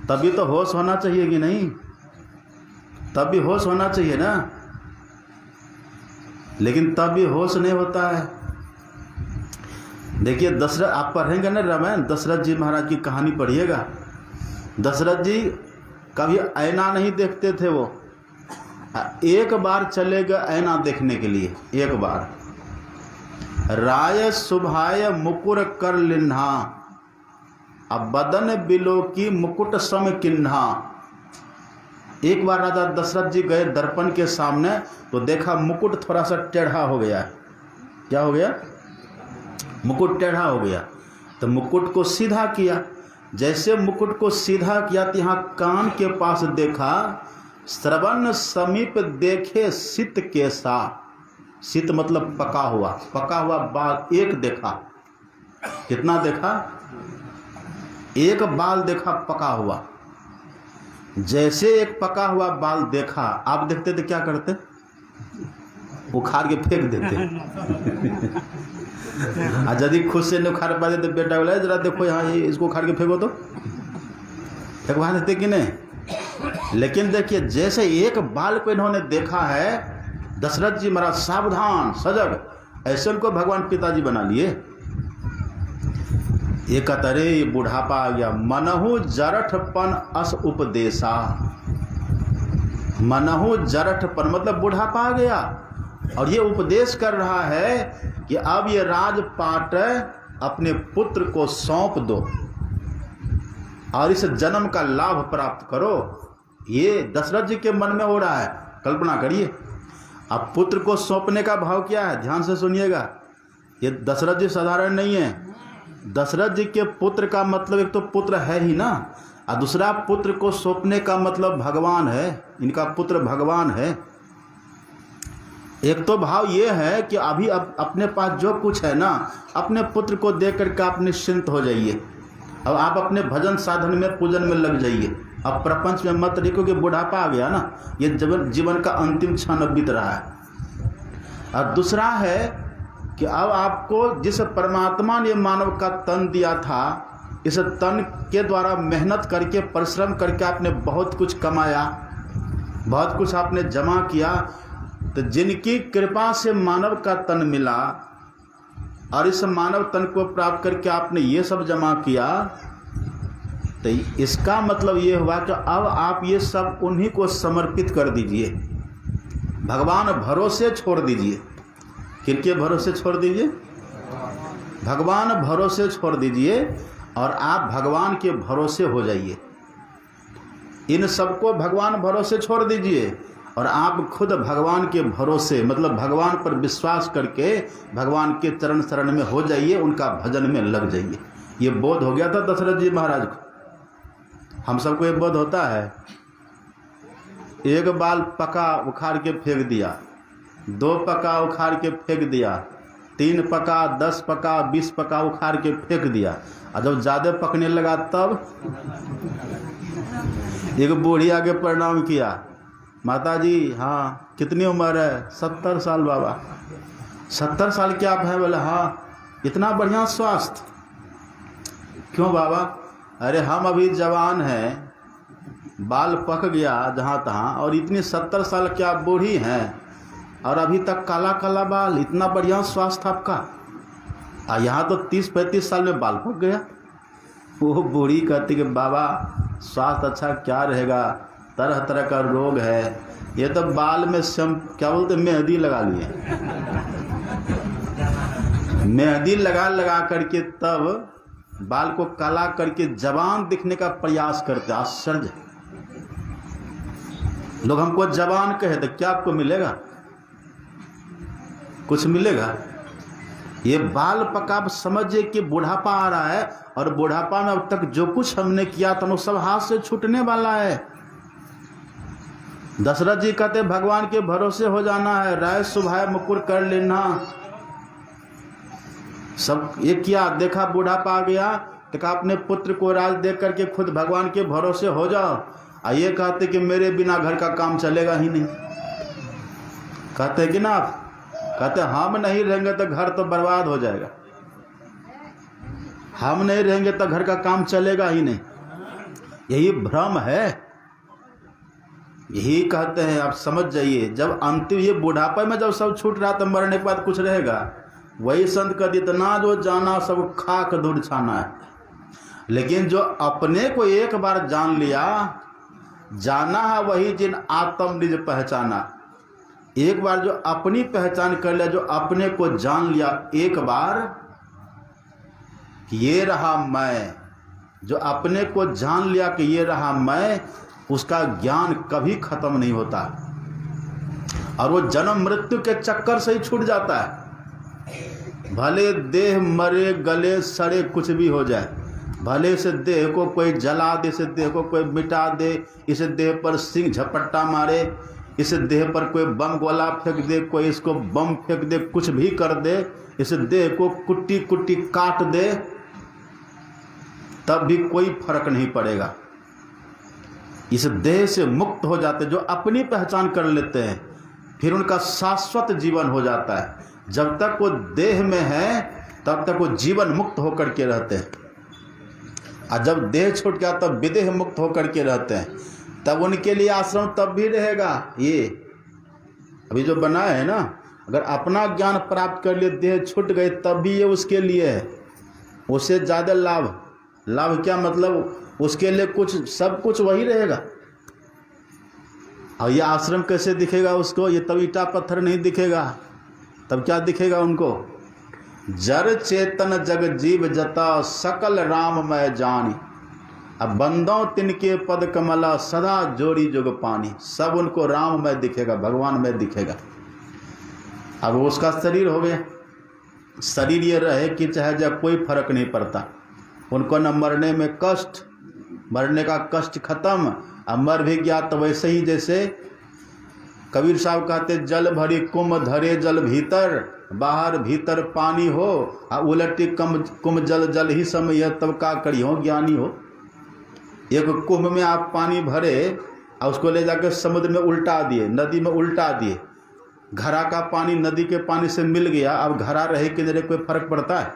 तभी तो होश होना चाहिए कि नहीं? तब भी होश होना चाहिए ना, लेकिन तब भी होश नहीं होता है। देखिए दशरथ, आप पढ़ेंगे ना रामायण, दशरथ जी महाराज की कहानी पढ़िएगा। दशरथ जी कभी ऐना नहीं देखते थे। वो एक बार चले गए ऐना देखने के लिए, एक बार। राय शुभाय मुकुर कर लिन्हा, अब बदन बिलो की मुकुट सम किन्हा। एक बार राजा दशरथ जी गए दर्पण के सामने, तो देखा मुकुट थोड़ा सा टेढ़ा हो गया। क्या हो गया? मुकुट टेढ़ा हो गया। तो मुकुट को सीधा किया। जैसे मुकुट को सीधा किया तो यहाँ कान के पास देखा, श्रवण समीप देखे सित के सा। सित मतलब पका हुआ बाल एक देखा। कितना देखा? एक बाल देखा पका हुआ। जैसे एक पका हुआ बाल देखा, आप देखते थे क्या करते? उखाड़ के फेंक देते। और यदि खुद से नहीं उखाड़ पाते तो बेटा बोला जरा देखो यहाँ, ये इसको उखाड़ के फेंको, तो फेंकवा देते कि नहीं? लेकिन देखिए जैसे एक बाल को इन्होंने देखा है, दशरथ जी महाराज सावधान सजग, ऐसे उनको भगवान पिताजी बना लिए। ये कतरे ये बुढ़ापा आ गया। मनहु जरठपन अस उपदेशा। मनहु जरठपन मतलब बुढ़ापा आ गया, और ये उपदेश कर रहा है कि अब ये राजपाट अपने पुत्र को सौंप दो और इस जन्म का लाभ प्राप्त करो। ये दशरथ जी के मन में हो रहा है। कल्पना करिए, अब पुत्र को सौंपने का भाव क्या है, ध्यान से सुनिएगा। ये दशरथ जी साधारण नहीं है। दशरथ जी के पुत्र का मतलब एक तो पुत्र है ही ना, और दूसरा पुत्र को सौंपने का मतलब भगवान है। इनका पुत्र भगवान है। एक तो भाव ये है कि अभी अब अपने पास जो कुछ है ना, अपने पुत्र को देख करके आप निश्चिंत हो जाइए। अब आप अपने भजन साधन में पूजन में लग जाइए। अब प्रपंच में मत रहिए, क्योंकि बुढ़ापा आ गया ना, ये जीवन का अंतिम क्षण बीत रहा है। और दूसरा है कि अब आपको जिस परमात्मा ने मानव का तन दिया था, इस तन के द्वारा मेहनत करके परिश्रम करके आपने बहुत कुछ कमाया, बहुत कुछ आपने जमा किया। तो जिनकी कृपा से मानव का तन मिला और इस मानव तन को प्राप्त करके आपने ये सब जमा किया, तो इसका मतलब ये हुआ कि अब आप ये सब उन्हीं को समर्पित कर दीजिए, भगवान भरोसे छोड़ दीजिए। किनके भरोसे छोड़ दीजिए? भगवान भरोसे छोड़ दीजिए, और आप भगवान के भरोसे हो जाइए। इन सबको भगवान भरोसे छोड़ दीजिए, और आप खुद भगवान के भरोसे मतलब भगवान पर विश्वास करके भगवान के चरण शरण में हो जाइए, उनका भजन में लग जाइए। ये बोध हो गया था दशरथ जी महाराज को। हम सबको ये बोध होता है। एक बाल पका उखाड़ के फेंक दिया, 2 पका उखाड़ के फेंक दिया, 3 पका, 10 पका, 20 पका उखाड़ के फेंक दिया, और जब ज़्यादा पकने लगा तब एक बूढ़ी आगे प्रणाम किया, माता जी हाँ कितनी उम्र है? 70 साल बाबा। 70 साल क्या आप हैं? बोले हाँ। इतना बढ़िया स्वास्थ्य? क्यों बाबा? अरे हम अभी जवान हैं, बाल पक गया जहाँ तहाँ, और इतनी 70 साल क्या बूढ़ी हैं और अभी तक काला काला बाल, इतना बढ़िया स्वास्थ्य आपका। यहाँ तो 30-35 साल में बाल पक गया। वो बूढ़ी कहती कि बाबा स्वास्थ्य अच्छा क्या रहेगा, तरह तरह का रोग है, ये तो बाल में क्या बोलते मेहंदी लगा लिए। मेहंदी लगा करके तब बाल को काला करके जवान दिखने का प्रयास करते। आश्चर्य। लोग हमको जवान कहे तो क्या आपको मिलेगा? कुछ मिलेगा? ये बाल पका, आप समझिए कि बुढ़ापा आ रहा है, और बुढ़ापा में अब तक जो कुछ हमने किया था वो सब हाथ से छूटने वाला है। दशरथ जी कहते भगवान के भरोसे हो जाना है, राय सुभाय मुकुर कर लेना। सब ये किया, देखा बुढ़ापा आ गया, देखा अपने पुत्र को राज दे करके खुद भगवान के भरोसे हो जाओ। ये कहते कि मेरे बिना घर का काम चलेगा ही नहीं। कहते कि ना आप, कहते हम नहीं रहेंगे तो घर तो बर्बाद हो जाएगा, हम नहीं रहेंगे तो घर का काम चलेगा ही नहीं। यही भ्रम है, यही कहते हैं। आप समझ जाइए, जब अंतिम ये बुढ़ापे में जब सब छूट रहा तो मरने के बाद कुछ रहेगा। वही संत कहते इतना जो जाना सब खाक दूर छाना है। लेकिन जो अपने को एक बार जान लिया, जाना है वही जिन आत्म निज पहचाना। एक बार जो अपनी पहचान कर लिया, जो अपने को जान लिया एक बार, ये रहा मैं, जो अपने को जान लिया कि ये रहा मैं, उसका ज्ञान कभी खत्म नहीं होता, और वो जन्म मृत्यु के चक्कर से ही छूट जाता है। भले देह मरे गले सड़े कुछ भी हो जाए, भले से देह को कोई जला दे, इसे देह को कोई मिटा दे, इसे देह पर सिंह झपट्टा मारे, इसे देह पर कोई बम गोला फेंक दे, कोई इसको बम फेंक दे, कुछ भी कर दे, इसे देह को कुट्टी कुट्टी काट दे, तब भी कोई फर्क नहीं पड़ेगा। इस देह से मुक्त हो जाते, जो अपनी पहचान कर लेते हैं, फिर उनका शाश्वत जीवन हो जाता है। जब तक वो देह में है तब तक वो जीवन मुक्त होकर के रहते हैं, और जब देह छूट गया तब विदेह मुक्त होकर के रहते हैं। तब उनके लिए आश्रम तब भी रहेगा। ये अभी जो बना है ना, अगर अपना ज्ञान प्राप्त कर लिए, देह छूट गई, तब भी ये उसके लिए है। उससे ज़्यादा लाभ क्या मतलब, उसके लिए कुछ सब कुछ वही रहेगा। और ये आश्रम कैसे दिखेगा उसको? ये तब ईटा पत्थर नहीं दिखेगा, तब क्या दिखेगा उनको? जर चेतन जग जीव जता सकल राम मैं जानी, अब बंदों तिनके पद कमला सदा जोड़ी जुग पानी। सब उनको राम में दिखेगा, भगवान में दिखेगा। अब उसका शरीर हो गया, शरीर ये रहे कि चाहे जब कोई फर्क नहीं पड़ता उनको, न मरने में कष्ट, मरने का कष्ट खत्म। अब मर भी गया तो वैसे ही जैसे कबीर साहब कहते, जल भरी कुम धरे जल भीतर, बाहर भीतर पानी हो, उलटी कुम जल जल ही समय, तब का करी हो ज्ञानी हो। एक कुंभ में आप पानी भरे और उसको ले जाकर समुद्र में उल्टा दिए, नदी में उल्टा दिए, घड़ा का पानी नदी के पानी से मिल गया, अब घड़ा रहे कि नहीं कोई फर्क पड़ता है?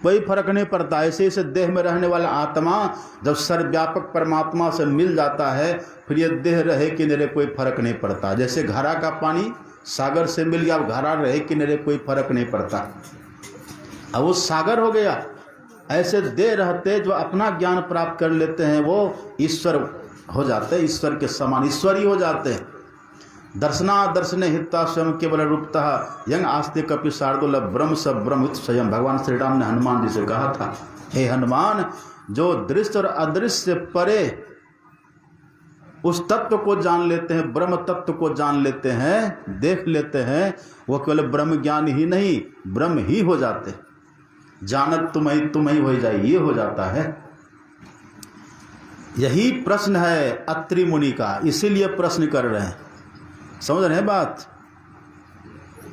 कोई फर्क नहीं पड़ता। ऐसे इसे देह में रहने वाला आत्मा जब सर्वव्यापक परमात्मा से मिल जाता है, फिर ये देह रहे कि नहीं कोई फर्क नहीं पड़ता। जैसे घड़ा का पानी सागर से मिल गया, अब घड़ा रहे कि नहीं कोई फर्क नहीं पड़ता, अब वो सागर हो गया। ऐसे देह रहते जो अपना ज्ञान प्राप्त कर लेते हैं, वो ईश्वर हो जाते हैं, ईश्वर के समान ईश्वरी हो जाते हैं। दर्शना दर्शने हिता स्वयं केवल रूपतः यंग आस्ते कपि शार्दुल ब्रह्म सब ब्रह्म स्वयं। भगवान श्री राम ने हनुमान जी से कहा था, हे हनुमान, जो दृश्य और अदृश्य से परे उस तत्व को जान लेते हैं, ब्रह्म तत्व को जान लेते हैं, देख लेते हैं, वो केवल ब्रह्म ज्ञान ही नहीं ब्रह्म ही हो जाते। जानत तुम्हें हो जाए, ये हो जाता है। यही प्रश्न है अत्रि मुनि का, इसीलिए प्रश्न कर रहे हैं। समझ रहे हैं बात?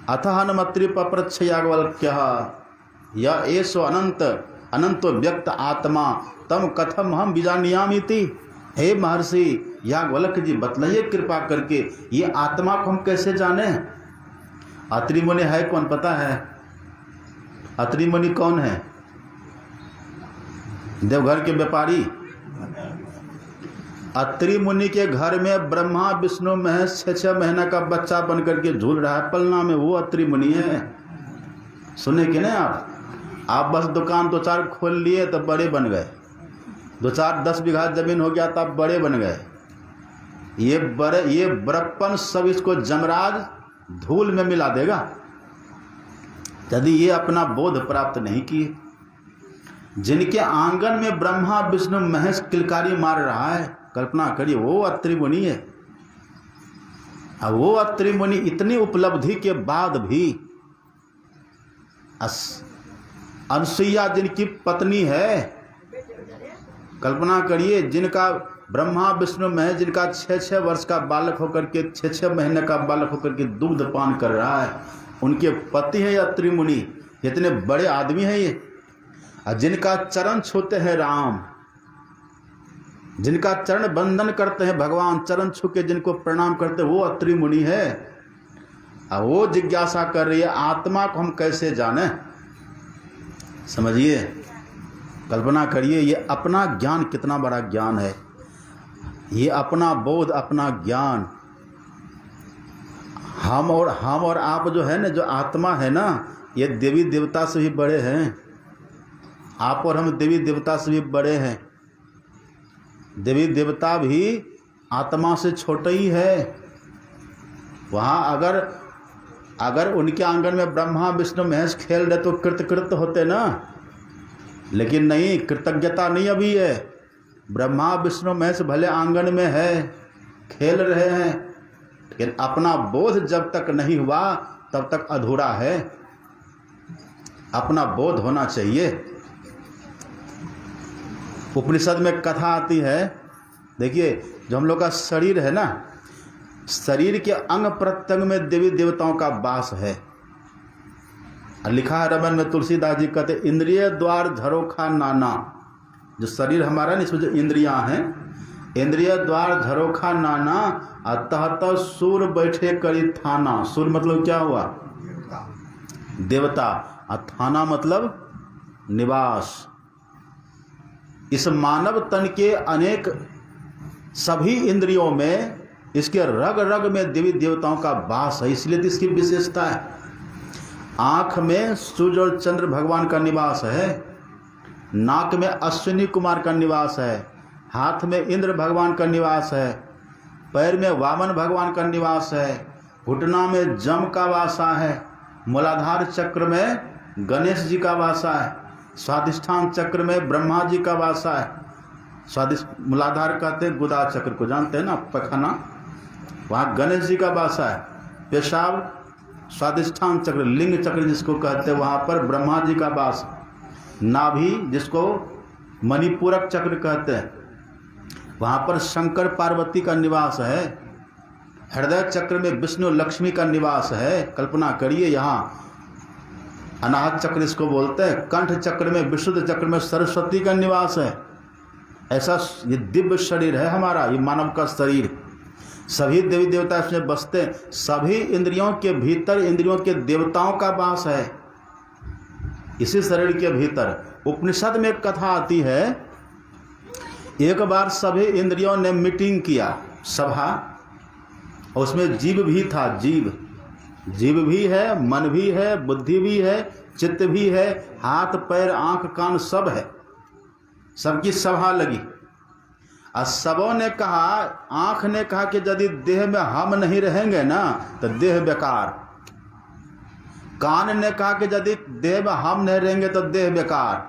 अतः हनुमत्रि पप्रच्छ याज्ञवल्क्य या एसो अनंत व्यक्त आत्मा तम कथम हम बीजानियामिति। हे महर्षि याज्ञवल्क्य जी बतलाइए कृपा करके, ये आत्मा को हम कैसे जाने? अत्रि मुनि है कौन पता है? अत्रि मुनि कौन है? देवघर के व्यापारी। अत्रि मुनि के घर में ब्रह्मा विष्णु महेश 6 महीना का बच्चा बन करके झूल रहा है पलना में, वो अत्रि मुनि है। सुने कि नहीं आप बस दुकान 2-4 खोल लिए तो बड़े बन गए, 2-4-10 बीघा जमीन हो गया तब बड़े बन गए। ये बड़प्पन सब इसको जमराज धूल में मिला देगा यदि ये अपना बोध प्राप्त नहीं किए। जिनके आंगन में ब्रह्मा विष्णु महेश किलकारी मार रहा है, कल्पना करिए, वो अत्रि मुनि है। अब वो अत्रि मुनि इतनी उपलब्धि के बाद भी अनसुईया जिनकी पत्नी है, कल्पना करिए, जिनका ब्रह्मा विष्णु महेश जिनका 6-6 वर्ष का बालक होकर के 6-6 महीने का बालक होकर के दूध पान कर रहा है, उनके पति है अत्रि मुनि। इतने बड़े आदमी हैं ये। और जिनका चरण छूते हैं राम, जिनका चरण बंदन करते हैं भगवान, चरण छू के जिनको प्रणाम करते हैं, वो अत्रि मुनि है। और वो जिज्ञासा कर रही है आत्मा को हम कैसे जाने। समझिए, कल्पना करिए, ये अपना ज्ञान कितना बड़ा ज्ञान है, ये अपना बोध, अपना ज्ञान। हम और आप जो है ना, जो आत्मा है ना, ये देवी देवता से भी बड़े हैं। आप और हम देवी देवता से भी बड़े हैं। देवी देवता भी आत्मा से छोटे ही है। वहाँ अगर उनके आंगन में ब्रह्मा विष्णु महेश खेल रहे तो कृतकृत होते ना, लेकिन नहीं, कृतज्ञता नहीं अभी है। ब्रह्मा विष्णु महेश भले आंगन में है, खेल रहे हैं, लेकिन अपना बोध जब तक नहीं हुआ तब तक अधूरा है। अपना बोध होना चाहिए। उपनिषद में कथा आती है, देखिए, जो हम लोग का शरीर है ना, शरीर के अंग प्रत्यंग में देवी देवताओं का वास है। लिखा है रामायण में, तुलसीदास जी कहते, इंद्रिय द्वार झरोखा नाना। जो शरीर हमारा है, इसमें जो इंद्रियां हैं, इंद्रिय द्वार झरोखा नाना, अतः सूर बैठे करी थाना। सूर मतलब क्या हुआ? देवता। और थाना मतलब निवास। इस मानव तन के अनेक सभी इंद्रियों में, इसके रग रग में देवी देवताओं का वास है। इसलिए तो इसकी विशेषता है। आँख में सूर्य और चंद्र भगवान का निवास है, नाक में अश्विनी कुमार का निवास है, हाथ में इंद्र भगवान का निवास है, पैर में वामन भगवान का निवास है, घुटना में जम का वासा है, मूलाधार चक्र में गणेश जी का वासा है, स्वादिष्ठान चक्र में ब्रह्मा जी का वासा है। मूलाधार कहते हैं गुदा चक्र को, जानते हैं ना, पखना, वहाँ गणेश जी का वासा है। पेशाब स्वादिष्ठान चक्र, लिंग चक्र जिसको कहते हैं, वहाँ पर ब्रह्मा जी का वास। नाभि जिसको मणिपूरक चक्र कहते हैं, वहाँ पर शंकर पार्वती का निवास है। हृदय चक्र में विष्णु लक्ष्मी का निवास है। कल्पना करिए, यहाँ अनाहत चक्र इसको बोलते हैं। कंठ चक्र में, विशुद्ध चक्र में सरस्वती का निवास है। ऐसा ये दिव्य शरीर है हमारा, ये मानव का शरीर। सभी देवी देवता इसमें बसते हैं। सभी इंद्रियों के भीतर इंद्रियों के देवताओं का वास है, इसी शरीर के भीतर। उपनिषद में एक कथा आती है, एक बार सभी इंद्रियों ने मीटिंग किया, सभा, उसमें जीव भी था। जीव भी है, मन भी है, बुद्धि भी है, चित्त भी है, हाथ पैर आंख कान सब है। सबकी सभा लगी और सबों ने कहा, आंख ने कहा कि यदि देह में हम नहीं रहेंगे ना तो देह बेकार। कान ने कहा कि यदि देह में हम नहीं रहेंगे तो देह बेकार।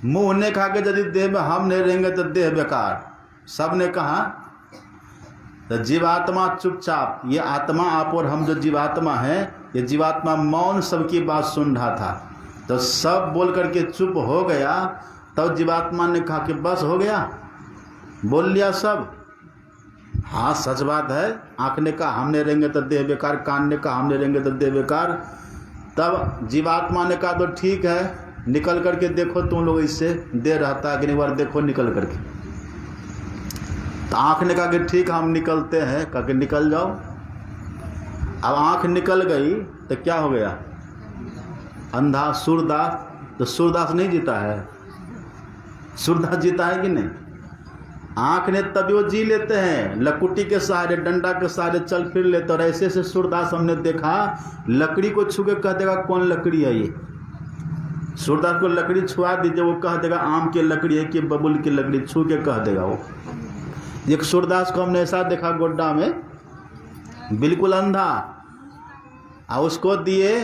मुंह ने कहा कि यदि देह में हम नहीं रहेंगे तो देह बेकार। सब ने कहा, तो जीवात्मा चुपचाप, ये आत्मा आप और हम जो जीवात्मा है, ये जीवात्मा मौन सबकी बात सुन रहा था। तो सब बोल करके चुप हो गया। तब जीवात्मा ने कहा कि बस हो गया, बोल लिया सब। हाँ सच बात है। आँख ने कहा हम नहीं रहेंगे तो देह बेकार, कान ने कहा हम नहीं रहेंगे तो देह बेकार। तब जीवात्मा ने कहा तो ठीक है, निकल करके देखो तुम लोग, इससे देह रहता है कि नहीं, बार देखो निकल करके। तो आँख ने कहा कि ठीक हम निकलते हैं, कहा कि निकल जाओ। अब आँख निकल गई तो क्या हो गया? अंधा, सूरदास। तो सूरदास नहीं जीता है? सूरदास जीता है कि नहीं? आँख ने तभी वो जी लेते हैं, लकुटी के सहारे, डंडा के सहारे चल फिर लेते। और ऐसे ऐसे सूरदास हमने देखा, लकड़ी को छू के कह देगा कौन लकड़ी है ये। सूरदास को लकड़ी छुआ दीजिए, वो कह देगा आम की लकड़ी है कि बबुल की लकड़ी, छू के कह देगा वो। एक सूरदास को हमने ऐसा देखा गोड्डा में, बिल्कुल अंधा, और उसको दिए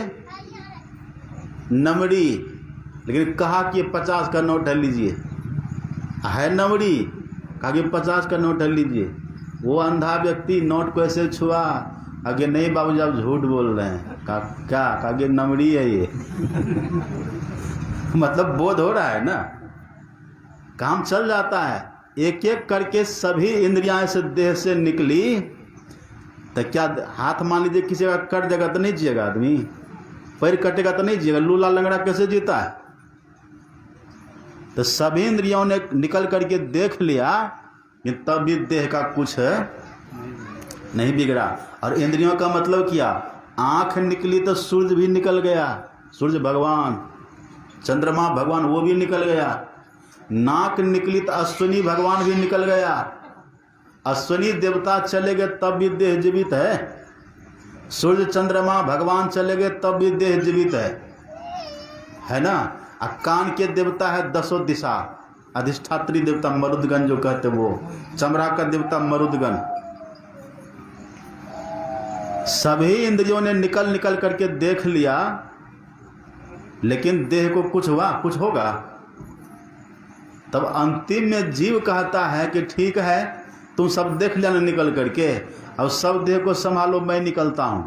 नमड़ी, लेकिन कहा कि 50 का नोट है लीजिए। है नमड़ी, कहा कि 50 का नोट है लीजिए। वो अंधा व्यक्ति नोट को ऐसे छुआ, आगे नहीं बाबूजी आप झूठ बोल रहे हैं। कहा क्या? कहा कि नमड़ी है ये। मतलब बोध हो रहा है ना, काम चल जाता है। एक एक करके सभी इंद्रियां इस देह से निकली, तो क्या हाथ मान लीजिए किसी का कट जाएगा तो नहीं जिएगा आदमी? पैर कटेगा तो नहीं जिएगा? लूला लंगड़ा कैसे जीता है? तो सभी इंद्रियों ने निकल करके देख लिया कि तब भी देह का कुछ नहीं बिगड़ा। और इंद्रियों का मतलब क्या? आँख निकली तो सूर्य भी निकल गया, सूर्य भगवान, चंद्रमा भगवान वो भी निकल गया। नाक निकली तो अश्विनी भगवान भी निकल गया। अश्विनी देवता चले गए तब भी देह जीवित है। सूर्य चंद्रमा भगवान चले गए तब भी देह जीवित है ना। और कान के देवता है 10 दिशा, अधिष्ठात्री देवता मरुदगण जो कहते वो, चमड़ा का देवता मरुदगण। सभी इंद्रियों ने निकल निकल करके देख लिया, लेकिन देह को कुछ हुआ? कुछ होगा? तब अंतिम में जीव कहता है कि ठीक है तुम सब देख लेना निकल करके, अब सब देह को संभालो, मैं निकलता हूं।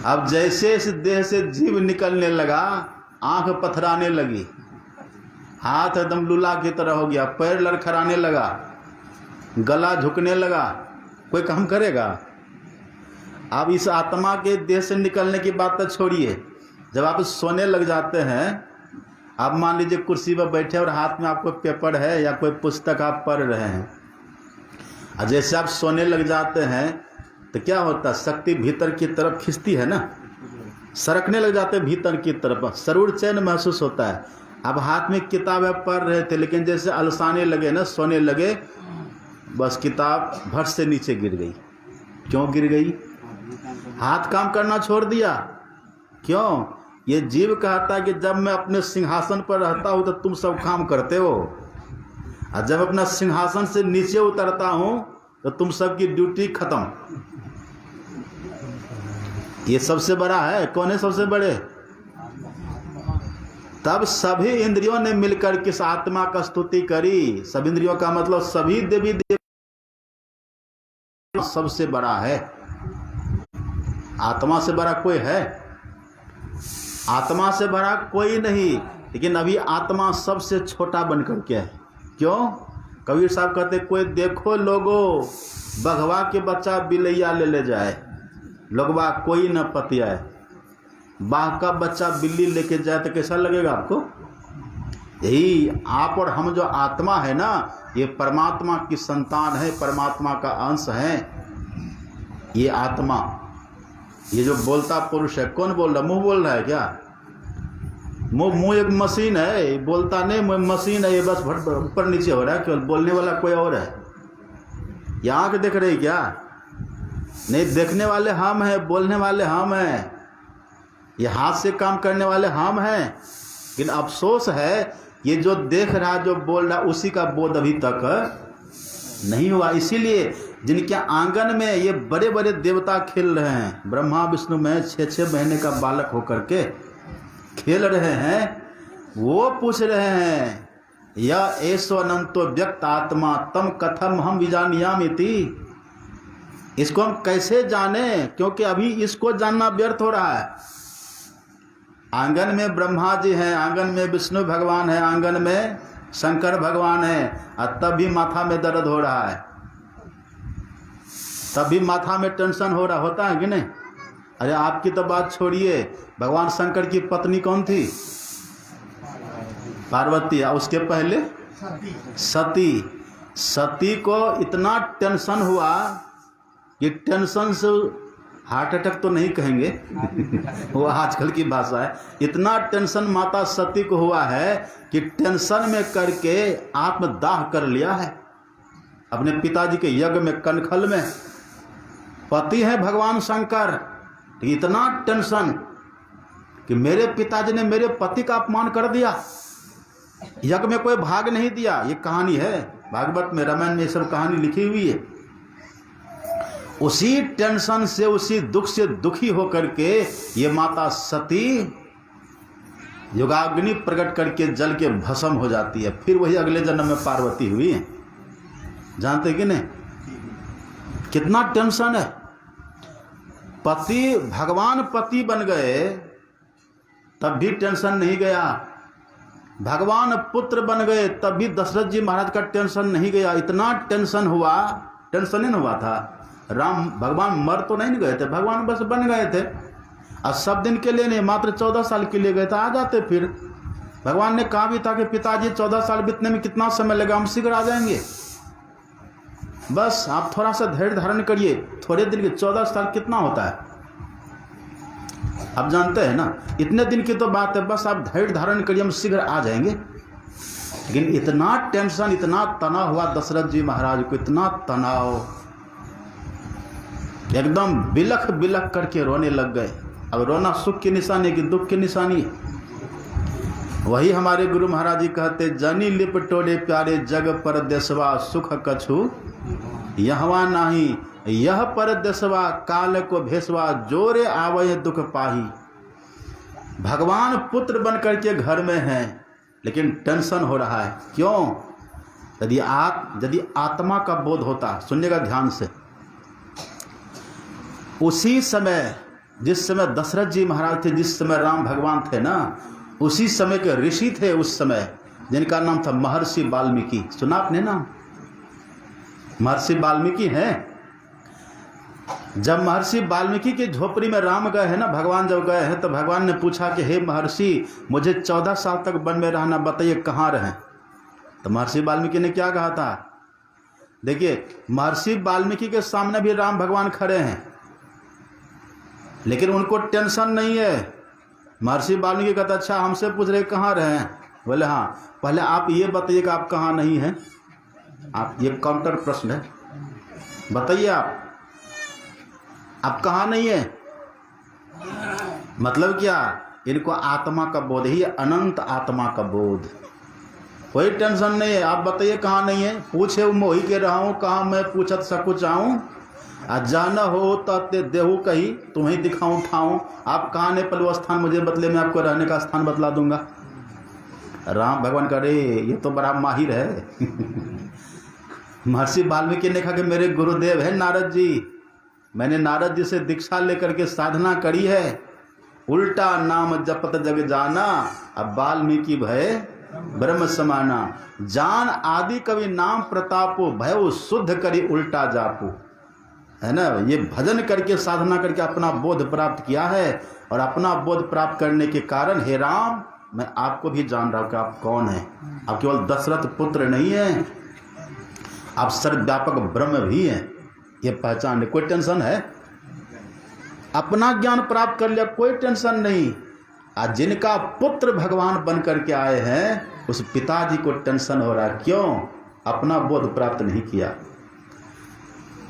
अब जैसे इस देह से जीव निकलने लगा, आंख पथराने लगी, हाथ एकदम लूला की तरह हो गया, पैर लड़खड़ाने लगा, गला झुकने लगा। कोई काम करेगा? अब इस आत्मा के देह से निकलने की बात तो छोड़िए, जब आप सोने लग जाते हैं, आप मान लीजिए कुर्सी पर बैठे और हाथ में आपको पेपर है या कोई पुस्तक आप पढ़ रहे हैं, और जैसे आप सोने लग जाते हैं तो क्या होता है? शक्ति भीतर की तरफ खिंचती है ना, सरकने लग जाते हैं भीतर की तरफ, शरीर चैन महसूस होता है। अब हाथ में किताबें पढ़ रहे थे, लेकिन जैसे अलसाने लगे ना, सोने लगे, बस किताब भट से नीचे गिर गई। क्यों गिर गई? हाथ काम करना छोड़ दिया। क्यों? ये जीव कहता है कि जब मैं अपने सिंहासन पर रहता हूं तो तुम सब काम करते हो, और जब अपना सिंहासन से नीचे उतरता हूं तो तुम सबकी ड्यूटी खत्म। ये सबसे बड़ा है। कौन है सबसे बड़े? तब सभी इंद्रियों ने मिलकर किस आत्मा का स्तुति करी। सभी इंद्रियों का मतलब सभी देवी देव सबसे बड़ा है। आत्मा से बड़ा कोई है? आत्मा से बड़ा कोई नहीं, लेकिन अभी आत्मा सबसे छोटा बनकर के है। क्यों? कबीर साहब कहते कोई देखो लोगो, बघवा के बच्चा बिलैया ले जाए, लोगवा कोई न पतियाए। बाघ का बच्चा बिल्ली लेके जाए तो कैसा लगेगा आपको? यही आप और हम जो आत्मा है ना, ये परमात्मा की संतान है, परमात्मा का अंश है। ये आत्मा, ये जो बोलता पुरुष है, कौन बोल रहा? मुंह बोल रहा है क्या? मुंह एक मशीन है, बोलता नहीं, मशीन है, ये बस ऊपर नीचे हो रहा है, केवल बोलने वाला कोई और है। ये आँख देख रही क्या? नहीं, देखने वाले हम हैं, बोलने वाले हम हैं, ये हाथ से काम करने वाले हम हैं। लेकिन अफसोस है, ये जो देख रहा, जो बोल रहा, उसी का बोध अभी तक नहीं हुआ। इसीलिए जिनके आंगन में ये बड़े बड़े देवता खेल रहे हैं, ब्रह्मा विष्णु में 6-6 महीने का बालक होकर के खेल रहे हैं, वो पूछ रहे हैं यह ऐसो अनंतो व्यक्त आत्मा तम कथम हम विजानियामिति। इसको हम कैसे जाने? क्योंकि अभी इसको जानना व्यर्थ हो रहा है। आंगन में ब्रह्मा जी हैं, आंगन में विष्णु भगवान है, आंगन में शंकर भगवान है, और तब भी माथा में दर्द हो रहा है, तब भी माथा में टेंशन हो रहा होता है कि नहीं? अरे आपकी तो बात छोड़िए, भगवान शंकर की पत्नी कौन थी? पार्वती। और उसके पहले सती। सती को इतना टेंशन हुआ कि टेंशन से हार्ट अटैक तो नहीं कहेंगे वो आजकल की भाषा है, इतना टेंशन माता सती को हुआ है कि टेंशन में करके आत्मदाह कर लिया है अपने पिताजी के यज्ञ में, कनखल में। पति है भगवान शंकर, इतना टेंशन कि मेरे पिताजी ने मेरे पति का अपमान कर दिया, यज्ञ में कोई भाग नहीं दिया। ये कहानी है भागवत में, रामायण में ये सब कहानी लिखी हुई है। उसी टेंशन से, उसी दुख से दुखी होकर के ये माता सती योगाग्नि प्रकट करके जल के भस्म हो जाती है। फिर वही अगले जन्म में पार्वती हुई है। जानते कि नहीं कितना टेंशन है। पति, भगवान पति बन गए तब भी टेंशन नहीं गया, भगवान पुत्र बन गए तब भी दशरथ जी महाराज का टेंशन नहीं गया। इतना टेंशन हुआ, टेंशन ही न हुआ था। राम भगवान मर तो नहीं गए थे, भगवान बस बन गए थे। और सब दिन के लिए नहीं, मात्र 14 साल के लिए गए थे, आ जाते फिर। भगवान ने कहा भी था कि पिताजी 14 साल बीतने में कितना समय लगेगा, हम शीघ्र आ जाएंगे, बस आप थोड़ा सा धैर्य धारण करिए। थोड़े दिन के 14 साल कितना होता है आप जानते हैं ना, इतने दिन की तो बात है, बस आप धैर्य धारण करिए, हम शीघ्र आ जाएंगे। लेकिन इतना टेंशन, इतना तनाव हुआ दशरथ जी महाराज को, इतना तनाव, एकदम बिलख बिलख करके रोने लग गए। अब रोना सुख की निशानी कि दुख की निशानी है। वही हमारे गुरु महाराज जी कहते, जनी लिपटोड़े प्यारे जग पर देशवा, सुख कछु यहवा नाही, यह पर देशवा काल को भेसवा, जोरे आवे दुख पाही। भगवान पुत्र बन करके घर में हैं, लेकिन टेंशन हो रहा है। क्यों? यदि आत्मा का बोध होता, सुनिएगा ध्यान से, उसी समय जिस समय दशरथ जी महाराज थे, जिस समय राम भगवान थे ना, उसी समय के ऋषि थे उस समय, जिनका नाम था महर्षि वाल्मीकि। सुना आपने नाम? महर्षि वाल्मीकि हैं। जब महर्षि वाल्मीकि की झोपड़ी में राम गए हैं ना, भगवान जब गए हैं, तो भगवान ने पूछा कि हे महर्षि, मुझे 14 साल तक वन में रहना, बताइए कहाँ रहें? तो महर्षि वाल्मीकि ने क्या कहा था? देखिए, महर्षि वाल्मीकि के सामने भी राम भगवान खड़े हैं, लेकिन उनको टेंशन नहीं है। महर्षि वाल्मीकि कहता, अच्छा हमसे पूछ रहे कहाँ रहे हैं? बोले हाँ, पहले आप ये बताइए कि आप कहाँ नहीं हैं। आप, ये काउंटर प्रश्न है, बताइए आप कहाँ नहीं है? मतलब क्या? इनको आत्मा का बोध ही, अनंत आत्मा का बोध, कोई टेंशन नहीं है। आप बताइए कहाँ नहीं है? पूछे मोही के रहूं, कहाँ मैं पूछत सकु चाहूं, जाना हो तत्ते देहू कही, तुम्हें दिखाऊं ठाऊं। आप कहाँ ने पलव स्थान मुझे बदले, मैं आपको रहने का स्थान बतला दूंगा। राम भगवान का, अरे ये तो बड़ा माहिर है। महर्षि वाल्मीकि ने कहा कि मेरे गुरुदेव है नारद जी, मैंने नारद जी से दीक्षा लेकर के साधना करी है, उल्टा नाम जपत जग जाना, अब वाल्मीकि भय ब्रह्म समाना, जान आदि कवि नाम प्रतापो, भय शुद्ध करी उल्टा जापो। है ना, ये भजन करके, साधना करके अपना बोध प्राप्त किया है। और अपना बोध प्राप्त करने के कारण, हे राम, मैं आपको भी जान रहा हूं कि आप कौन हैं। आप केवल दशरथ पुत्र नहीं हैं, आप सर्वव्यापक ब्रह्म भी हैं। ये पहचान है, कोई टेंशन है? अपना ज्ञान प्राप्त कर लिया, कोई टेंशन नहीं। आज जिनका पुत्र भगवान बन करके आए हैं, उस पिताजी को टेंशन हो रहा है। क्यों? अपना बोध प्राप्त नहीं किया।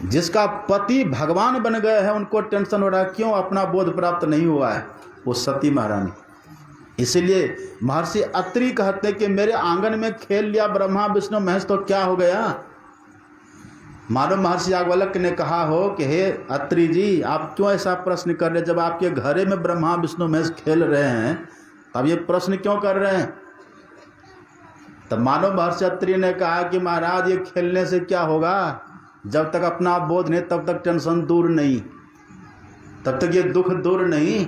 जिसका पति भगवान बन गए हैं, उनको टेंशन हो रहा है। क्यों? अपना बोध प्राप्त नहीं हुआ है, वो सती महारानी। इसलिए महर्षि अत्रि कहते कि मेरे आंगन में खेल लिया ब्रह्मा विष्णु महेश, तो क्या हो गया? मानो महर्षि याज्ञवल्क्य ने कहा हो कि हे अत्रि जी, आप क्यों ऐसा प्रश्न कर रहे हैं? जब आपके घरे में ब्रह्मा विष्णु महेश खेल रहे हैं, तब ये प्रश्न क्यों कर रहे हैं? तब मानो महर्षि अत्रि ने कहा कि महाराज, ये खेलने से क्या होगा? जब तक अपना बोध नहीं, तब तक टेंशन दूर नहीं, तब तक ये दुख दूर नहीं।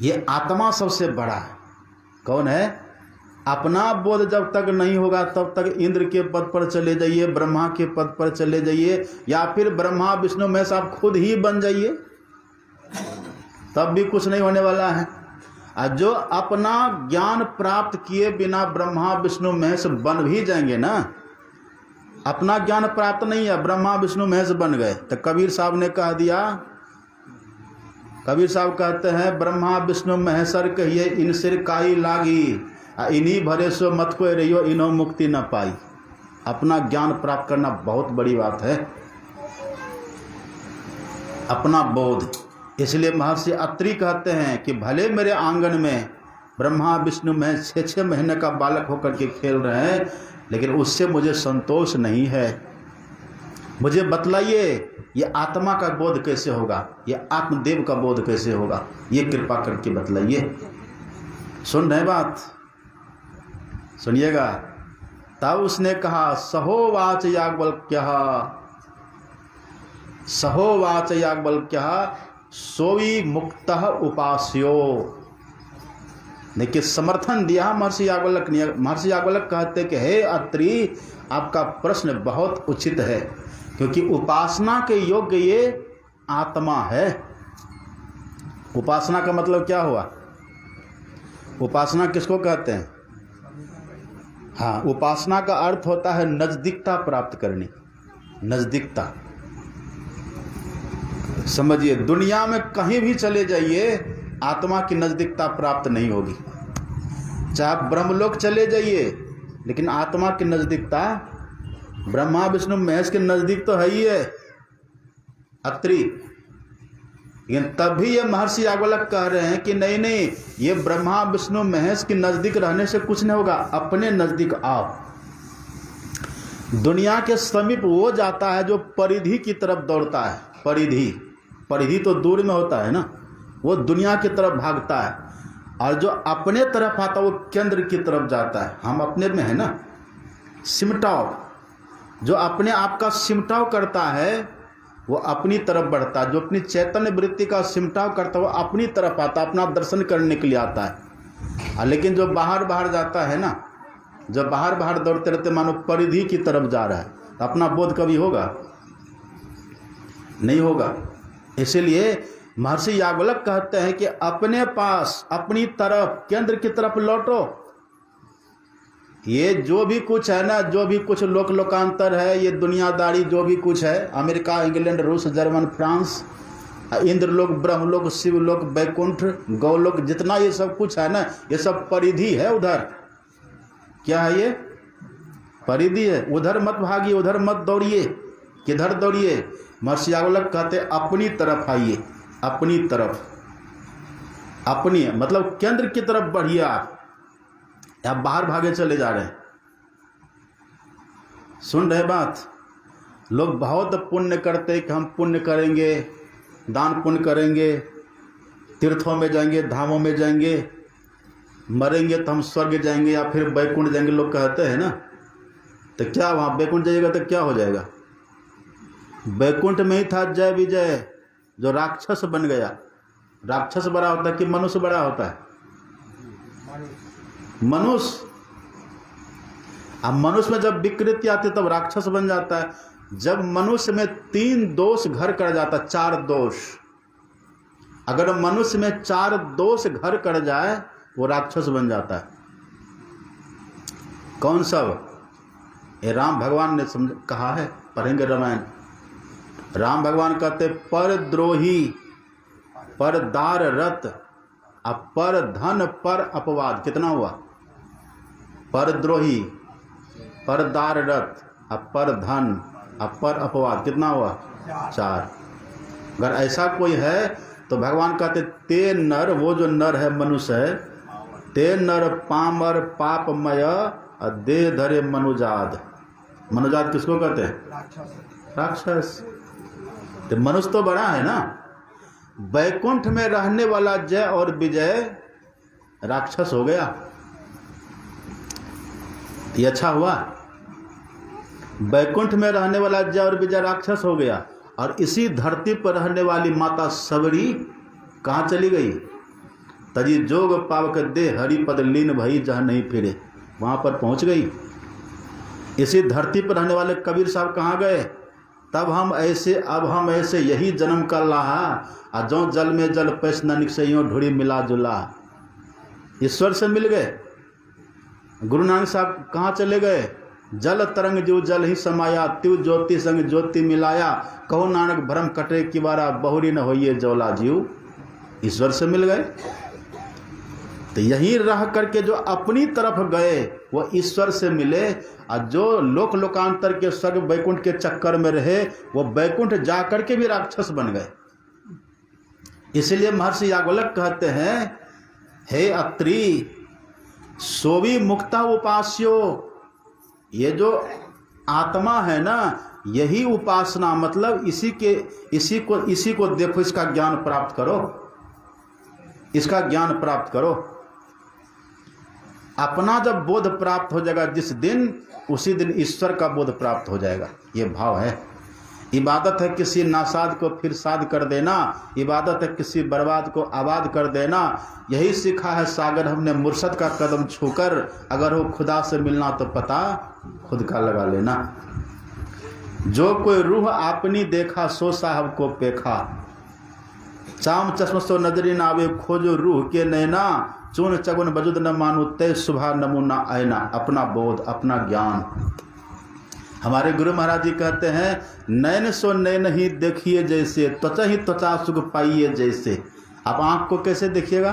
ये आत्मा सबसे बड़ा है। कौन है? अपना बोध जब तक नहीं होगा, तब तक इंद्र के पद पर चले जाइए, ब्रह्मा के पद पर चले जाइए, या फिर ब्रह्मा विष्णु महेश आप खुद ही बन जाइए, तब भी कुछ नहीं होने वाला है। जो अपना ज्ञान प्राप्त किए बिना ब्रह्मा विष्णु महेश बन भी जाएंगे ना, अपना ज्ञान प्राप्त नहीं है, ब्रह्मा विष्णु महेश बन गए, तो कबीर साहब ने कह दिया, कबीर साहब कहते हैं ब्रह्मा विष्णु महेश्वर कहिए इन सिर काई लागी, इन्हीं भरे सो मत को रहियो इन्हों मुक्ति न पाई। अपना ज्ञान प्राप्त करना बहुत बड़ी बात है, अपना बोध। इसलिए महर्षि अत्रि कहते हैं कि भले मेरे आंगन में ब्रह्मा विष्णु महेश 6-6 महीने का बालक होकर के खेल रहे हैं, लेकिन उससे मुझे संतोष नहीं है। मुझे बतलाइए ये आत्मा का बोध कैसे होगा, ये आत्मदेव का बोध कैसे होगा, ये कृपा करके बतलाइए। सुन रहे बात, सुनिएगा। तब उसने कहा सहोवाच याज्ञवल्क्यः, सहोवाच याज्ञवल्क्यः सोई मुक्तः उपास्यो। देखिए समर्थन दिया महर्षि याज्ञवल्क्य ने। महर्षि याज्ञवल्क्य कहते कि हे अत्रि, आपका प्रश्न बहुत उचित है, क्योंकि उपासना के योग्य ये आत्मा है। उपासना का मतलब क्या हुआ? उपासना किसको कहते हैं? हाँ, उपासना का अर्थ होता है नजदीकता प्राप्त करनी, नजदीकता। समझिए, दुनिया में कहीं भी चले जाइए आत्मा की नजदीकता प्राप्त नहीं होगी। चाहे आप ब्रह्मलोक चले जाइए, लेकिन आत्मा की नजदीकता ब्रह्मा विष्णु महेश के नजदीक तो है ही है अत्रि। लेकिन तब भी ये महर्षि याज्ञवल्क्य कह रहे हैं कि नहीं नहीं, ये ब्रह्मा विष्णु महेश के नजदीक रहने से कुछ नहीं होगा, अपने नजदीक आओ। दुनिया के समीप वो जाता है जो परिधि की तरफ दौड़ता है। परिधि, परिधि तो दूर में होता है ना, वो दुनिया की तरफ भागता है, और जो अपने तरफ आता है वो केंद्र की तरफ जाता है। हम अपने में है ना, सिमटाव, जो अपने आप का सिमटाव करता है वो अपनी तरफ बढ़ता है। जो अपनी चैतन्य वृत्ति का सिमटाव करता है वो अपनी तरफ आता है, अपना दर्शन करने के लिए आता है। लेकिन जो बाहर बाहर जाता है ना, जो बाहर बाहर दौड़ते रहते मानो परिधि की तरफ जा रहा है, तो अपना बोध कभी होगा? नहीं होगा। इसीलिए महर्षि याज्ञवल्क्य कहते हैं कि अपने पास, अपनी तरफ, केंद्र की तरफ लौटो। ये जो भी कुछ है ना, जो भी कुछ लोक लोकांतर है, ये दुनियादारी जो भी कुछ है, अमेरिका, इंग्लैंड, रूस, जर्मन, फ्रांस, इंद्रलोक, ब्रह्मलोक, शिवलोक, वैकुंठ, गौलोक, जितना ये सब कुछ है ना, ये सब परिधि है। उधर क्या है? ये परिधि है। उधर मत भागिए, उधर मत दौड़िए। किधर दौड़िए? महर्षि याज्ञवल्क्य कहते अपनी तरफ आइए, अपनी तरफ, अपनी मतलब केंद्र की तरफ बढ़िए। आप बाहर भागे चले जा रहे हैं। सुन रहे बात? लोग बहुत पुण्य करते कि हम पुण्य करेंगे, दान पुण्य करेंगे, तीर्थों में जाएंगे, धामों में जाएंगे, मरेंगे तो हम स्वर्ग जाएंगे या फिर वैकुंठ जाएंगे। लोग कहते हैं ना, तो क्या वहाँ वैकुंठ जाइएगा तो क्या हो जाएगा? वैकुंठ में ही था जय विजय, जो राक्षस बन गया। राक्षस बड़ा होता है कि मनुष्य बड़ा होता है? मनुष्य। अब मनुष्य में जब विकृति आती है तब राक्षस बन जाता है। जब मनुष्य में 3 दोष घर कर जाता है, 4 दोष, अगर मनुष्य में 4 दोष घर कर जाए वो राक्षस बन जाता है। कौन सब? ये राम भगवान ने कहा है, पढ़ेंगे रामायण। राम भगवान कहते पर द्रोही, पर दार रत, पर धन, पर अपवाद। कितना हुआ? पर द्रोही, पर दार रत, पर धन, पर अपवाद। कितना हुआ? 4। अगर ऐसा कोई है तो भगवान कहते ते नर, वो जो नर है, मनुष्य है, ते नर पामर पापमय देह धरे मनुजाद। मनुजाद किसको कहते हैं? राक्षस। तो मनुष्य तो बड़ा है ना। वैकुंठ में रहने वाला जय और विजय राक्षस हो गया। ये अच्छा हुआ? वैकुंठ में रहने वाला जय और विजय राक्षस हो गया, और इसी धरती पर रहने वाली माता सबरी कहाँ चली गई? तजी जोग पावक दे हरिपद लीन भई जहाँ नहीं फिरे, वहाँ पर पहुँच गई। इसी धरती पर रहने वाले कबीर साहब कहाँ गए? तब हम ऐसे, अब हम ऐसे, यही जन्म कर रहा, और जो जल में जल पैस न निकसे यूँ ढूढ़ी मिला जुला। ईश्वर से मिल गए। गुरु नानक साहब कहाँ चले गए? जल तरंग जो जल ही समाया, त्यू ज्योति संग ज्योति मिलाया, कहो नानक भ्रम कटे किवारा, बहुरी न होइए जौला जीव। ईश्वर से मिल गए। तो यहीं रह करके जो अपनी तरफ गए वो ईश्वर से मिले, और जो लोक लोकांतर के स्वर्ग वैकुंठ के चक्कर में रहे वो वैकुंठ जा करके भी राक्षस बन गए। इसलिए महर्षि याज्ञवल्क्य कहते हैं, हे अत्रि सोवी मुक्ता उपास्यो, ये जो आत्मा है ना यही उपासना, मतलब इसी को देखो, इसका ज्ञान प्राप्त करो, इसका ज्ञान प्राप्त करो। अपना जब बोध प्राप्त हो जाएगा जिस दिन, उसी दिन ईश्वर का बोध प्राप्त हो जाएगा। ये भाव है। इबादत है किसी नासाद को फिर साध कर देना, इबादत है किसी बर्बाद को आबाद कर देना। यही सीखा है सागर हमने मुर्शद का कदम छूकर, अगर हो खुदा से मिलना तो पता खुद का लगा लेना। जो कोई रूह आपनी देखा, सो साहब को पेखा, चाम चश्म सो नजरी ना आवे, खोजो रूह के नैना, चून चगुन बजुद न मानो, तय सुबह नमूना आयना। अपना बोध, अपना ज्ञान। हमारे गुरु महाराज जी कहते हैं, नैन सो नैन ही देखिए जैसे, त्वचा ही त्वचा सुख पाइए जैसे। आप आंख को कैसे देखिएगा?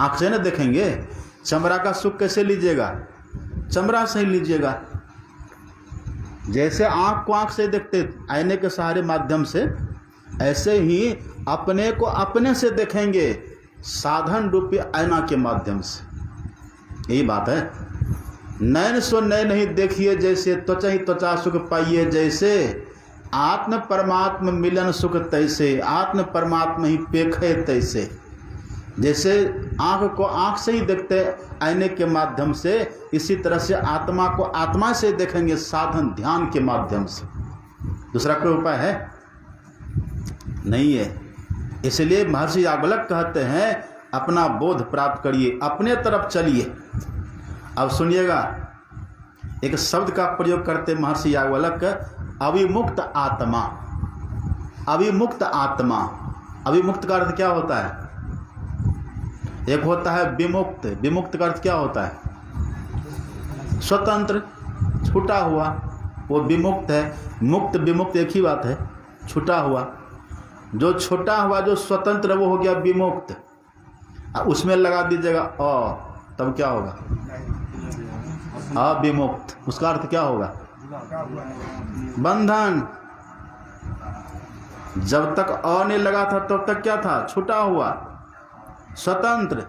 आंख से न देखेंगे। चमड़ा का सुख कैसे लीजिएगा? चमड़ा से ही लीजिएगा। जैसे आंख को आंख से देखते आईने के सहारे माध्यम से, ऐसे ही अपने को अपने से देखेंगे, साधन रूपी आईना के माध्यम से। यही बात है। नैन सो नैन ही देखिए जैसे, त्वचा ही त्वचा सुख पाइए जैसे, आत्म परमात्म मिलन सुख तैसे, आत्म परमात्मा ही पेखे तैसे। जैसे आँख को आँख से ही देखते आईने के माध्यम से, इसी तरह से आत्मा को आत्मा से देखेंगे, साधन ध्यान के माध्यम से। दूसरा कोई उपाय है? नहीं है। इसलिए महर्षि याज्ञवल्क्य कहते हैं, अपना बोध प्राप्त करिए, अपने तरफ चलिए। अब सुनिएगा, एक शब्द का प्रयोग करते महर्षि याज्ञवल्क्य, अविमुक्त आत्मा। अविमुक्त आत्मा, अविमुक्त का अर्थ क्या होता है? एक होता है विमुक्त। विमुक्त का अर्थ क्या होता है? स्वतंत्र, छूटा हुआ, वो विमुक्त है। मुक्त विमुक्त एक ही बात है, छूटा हुआ। जो छूटा हुआ, जो स्वतंत्र, वो हो गया विमुक्त। उसमें लगा दीजिएगा अ, तब क्या होगा? अविमुक्त। उसका अर्थ क्या होगा? बंधन। जब तक अ नहीं लगा था तब तक क्या था? छूटा हुआ, स्वतंत्र।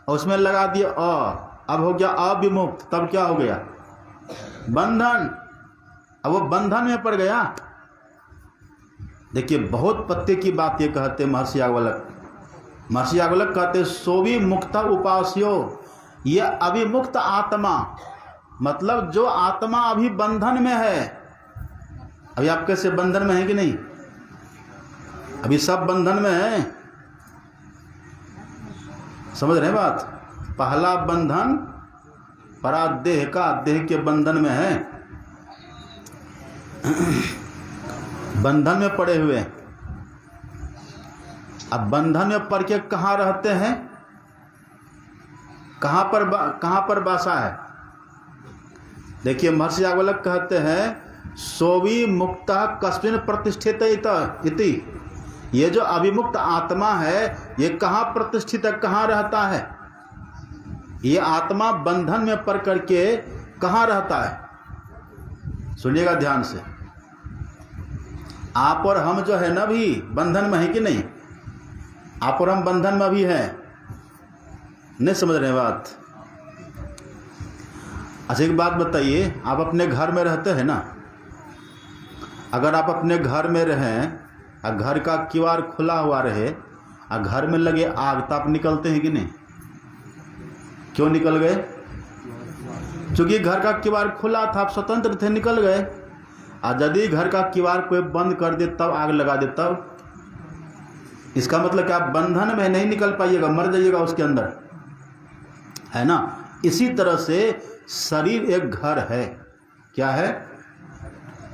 और उसमें लगा दिया अ, अब हो गया अविमुक्त, तब क्या हो गया? बंधन। अब वो बंधन में पड़ गया। देखिए, बहुत पत्ते की बात ये कहते महर्षि याज्ञवल्क्य। महर्षि याज्ञवल्क्य कहते, सोवी मुक्ता उपास्यो, ये अविमुक्त आत्मा, मतलब जो आत्मा अभी बंधन में है। अभी आप कैसे बंधन में है कि नहीं? अभी सब बंधन में है। समझ रहे हैं बात? पहला बंधन परादेह का, देह के बंधन में है, बंधन में पड़े हुए। अब बंधन में पड़ के कहाँ रहते हैं? कहाँ पर बासा है? देखिए, महर्षि याज्ञवल्क्य कहते हैं, सोवी मुक्ता कस्मिन् प्रतिष्ठित इति। ये जो अविमुक्त आत्मा है, ये कहाँ प्रतिष्ठित है, कहाँ रहता है? ये आत्मा बंधन में पड़ करके कहाँ रहता है? सुनिएगा ध्यान से। आप और हम जो है ना भी बंधन में है कि नहीं? आप और हम बंधन में भी हैं। नहीं समझ रहे बात? अच्छा, एक बात बताइए, आप अपने घर में रहते हैं ना? अगर आप अपने घर में रहें और घर का किवाड़ खुला हुआ रहे और घर में लगे आग, तो आप निकलते हैं कि नहीं? क्यों निकल गए? क्योंकि घर का किवाड़ खुला था, आप स्वतंत्र थे, निकल गए। और यदि घर का किवाड़ कोई बंद कर दे, तब आग लगा दे, तब इसका मतलब कि आप बंधन में नहीं निकल पाइएगा, मर जाइएगा उसके अंदर, है ना? इसी तरह से शरीर एक घर है। क्या है?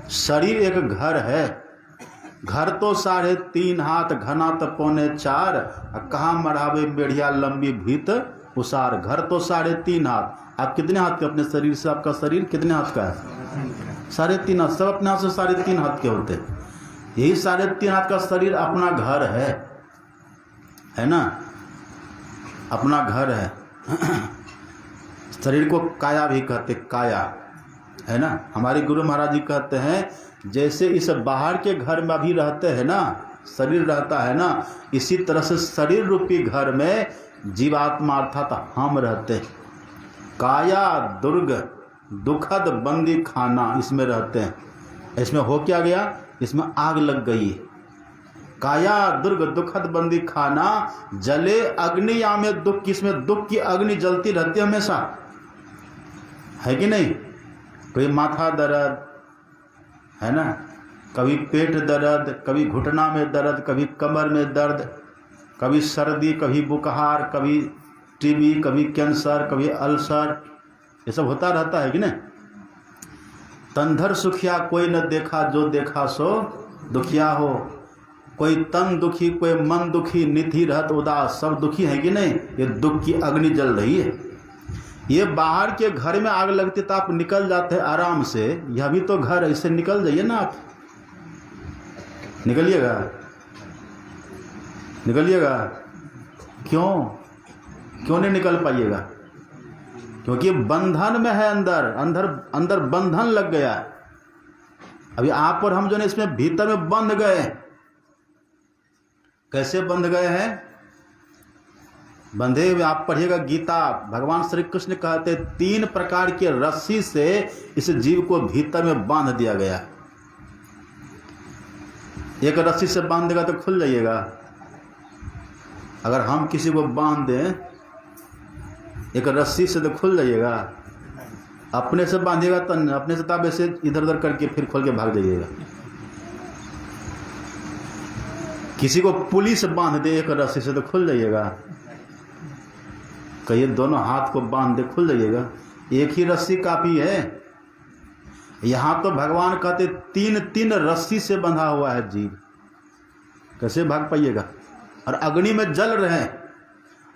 शरीर एक घर है। घर तो 3.5 हाथ घना तो 4.25, कहाँ मढ़ावे बेढ़िया लंबी भीत उसार। घर तो 3.5 हाथ। आप कितने हाथ के अपने शरीर से? आपका शरीर कितने हाथ का है? 3.5 हाथ। सब अपने हाथ से 3.5 हाथ के होते हैं। यही 3.5 हाथ का शरीर अपना घर है ना, अपना घर है। शरीर को काया भी कहते, काया है ना। हमारे गुरु महाराज जी कहते हैं जैसे इस बाहर के घर में अभी रहते हैं ना, शरीर रहता है ना, इसी तरह से शरीर रूपी घर में जीवात्मा अर्थात हम रहते हैं। काया दुर्ग दुखद बंदी खाना, इसमें रहते हैं। इसमें हो क्या गया? इसमें आग लग गई है। काया दुर्ग दुखद बंदी खाना, जले अग्नि या में दुख। किसमें? दुख की अग्नि जलती रहती है हमेशा, है कि नहीं? कोई माथा दर्द है ना, कभी पेट दर्द, कभी घुटना में दर्द, कभी कमर में दर्द, कभी सर्दी, कभी बुखार, कभी टीबी, कभी कैंसर, कभी अल्सर, ये सब होता रहता है कि नहीं? तंधर सुखिया कोई न देखा, जो देखा सो दुखिया हो। कोई तन दुखी, कोई मन दुखी, निधि रहत उदास, सब दुखी है कि नहीं? ये दुख की अग्नि जल रही है। ये बाहर के घर में आग लगती तो आप निकल जाते हैं आराम से। यह भी तो घर है, इससे निकल जाइए ना। आप निकलिएगा, निकलिएगा। क्यों नहीं निकल पाइएगा? क्योंकि बंधन में है, अंदर बंधन लग गया। अभी आप और हम जो है इसमें भीतर में बंध गए। कैसे बंध गए हैं? बंधे हुए, आप पढ़िएगा गीता, भगवान श्री कृष्ण कहते 3 प्रकार की रस्सी से इस जीव को भीतर में बांध दिया गया। एक रस्सी से बांध देगा तो खुल जाइएगा। अगर हम किसी को बांध दें एक रस्सी से तो खुल जाइएगा। अपने से बांधिएगा तो अपने से तब ऐसे इधर उधर करके फिर खोल के भाग जाइएगा। किसी को पुलिस बांध दे एक रस्सी से तो खुल जाइएगा। कहिए दोनों हाथ को बांध दे, खुल जाइएगा। एक ही रस्सी काफी है। यहां तो भगवान कहते 3 रस्सी से बंधा हुआ है जीव। कैसे भाग पाइएगा? और अग्नि में जल रहे हैं।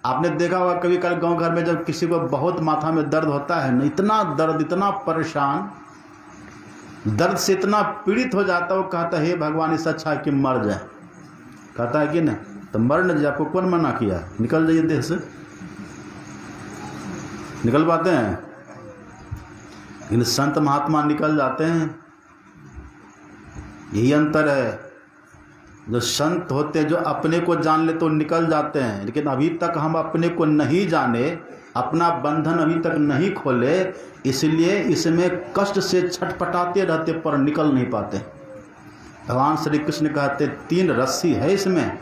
आपने देखा होगा कभी कभी गांव घर में जब किसी को बहुत माथा में दर्द होता है ना, इतना दर्द, इतना परेशान, दर्द से इतना पीड़ित हो जाता है, वो कहता है हे भगवान इससे अच्छा है कि मर जाए। कहता है कि नहीं? तो मर न जाए, आपको कौन मना किया? निकल जाइए देह से। निकल पाते हैं? इन संत महात्मा निकल जाते हैं। यही अंतर है। जो संत होते हैं, जो अपने को जान ले तो निकल जाते हैं, लेकिन अभी तक हम अपने को नहीं जाने, अपना बंधन अभी तक नहीं खोले, इसलिए इसमें कष्ट से छटपटाते रहते पर निकल नहीं पाते। भगवान श्री कृष्ण कहते 3 रस्सी है इसमें।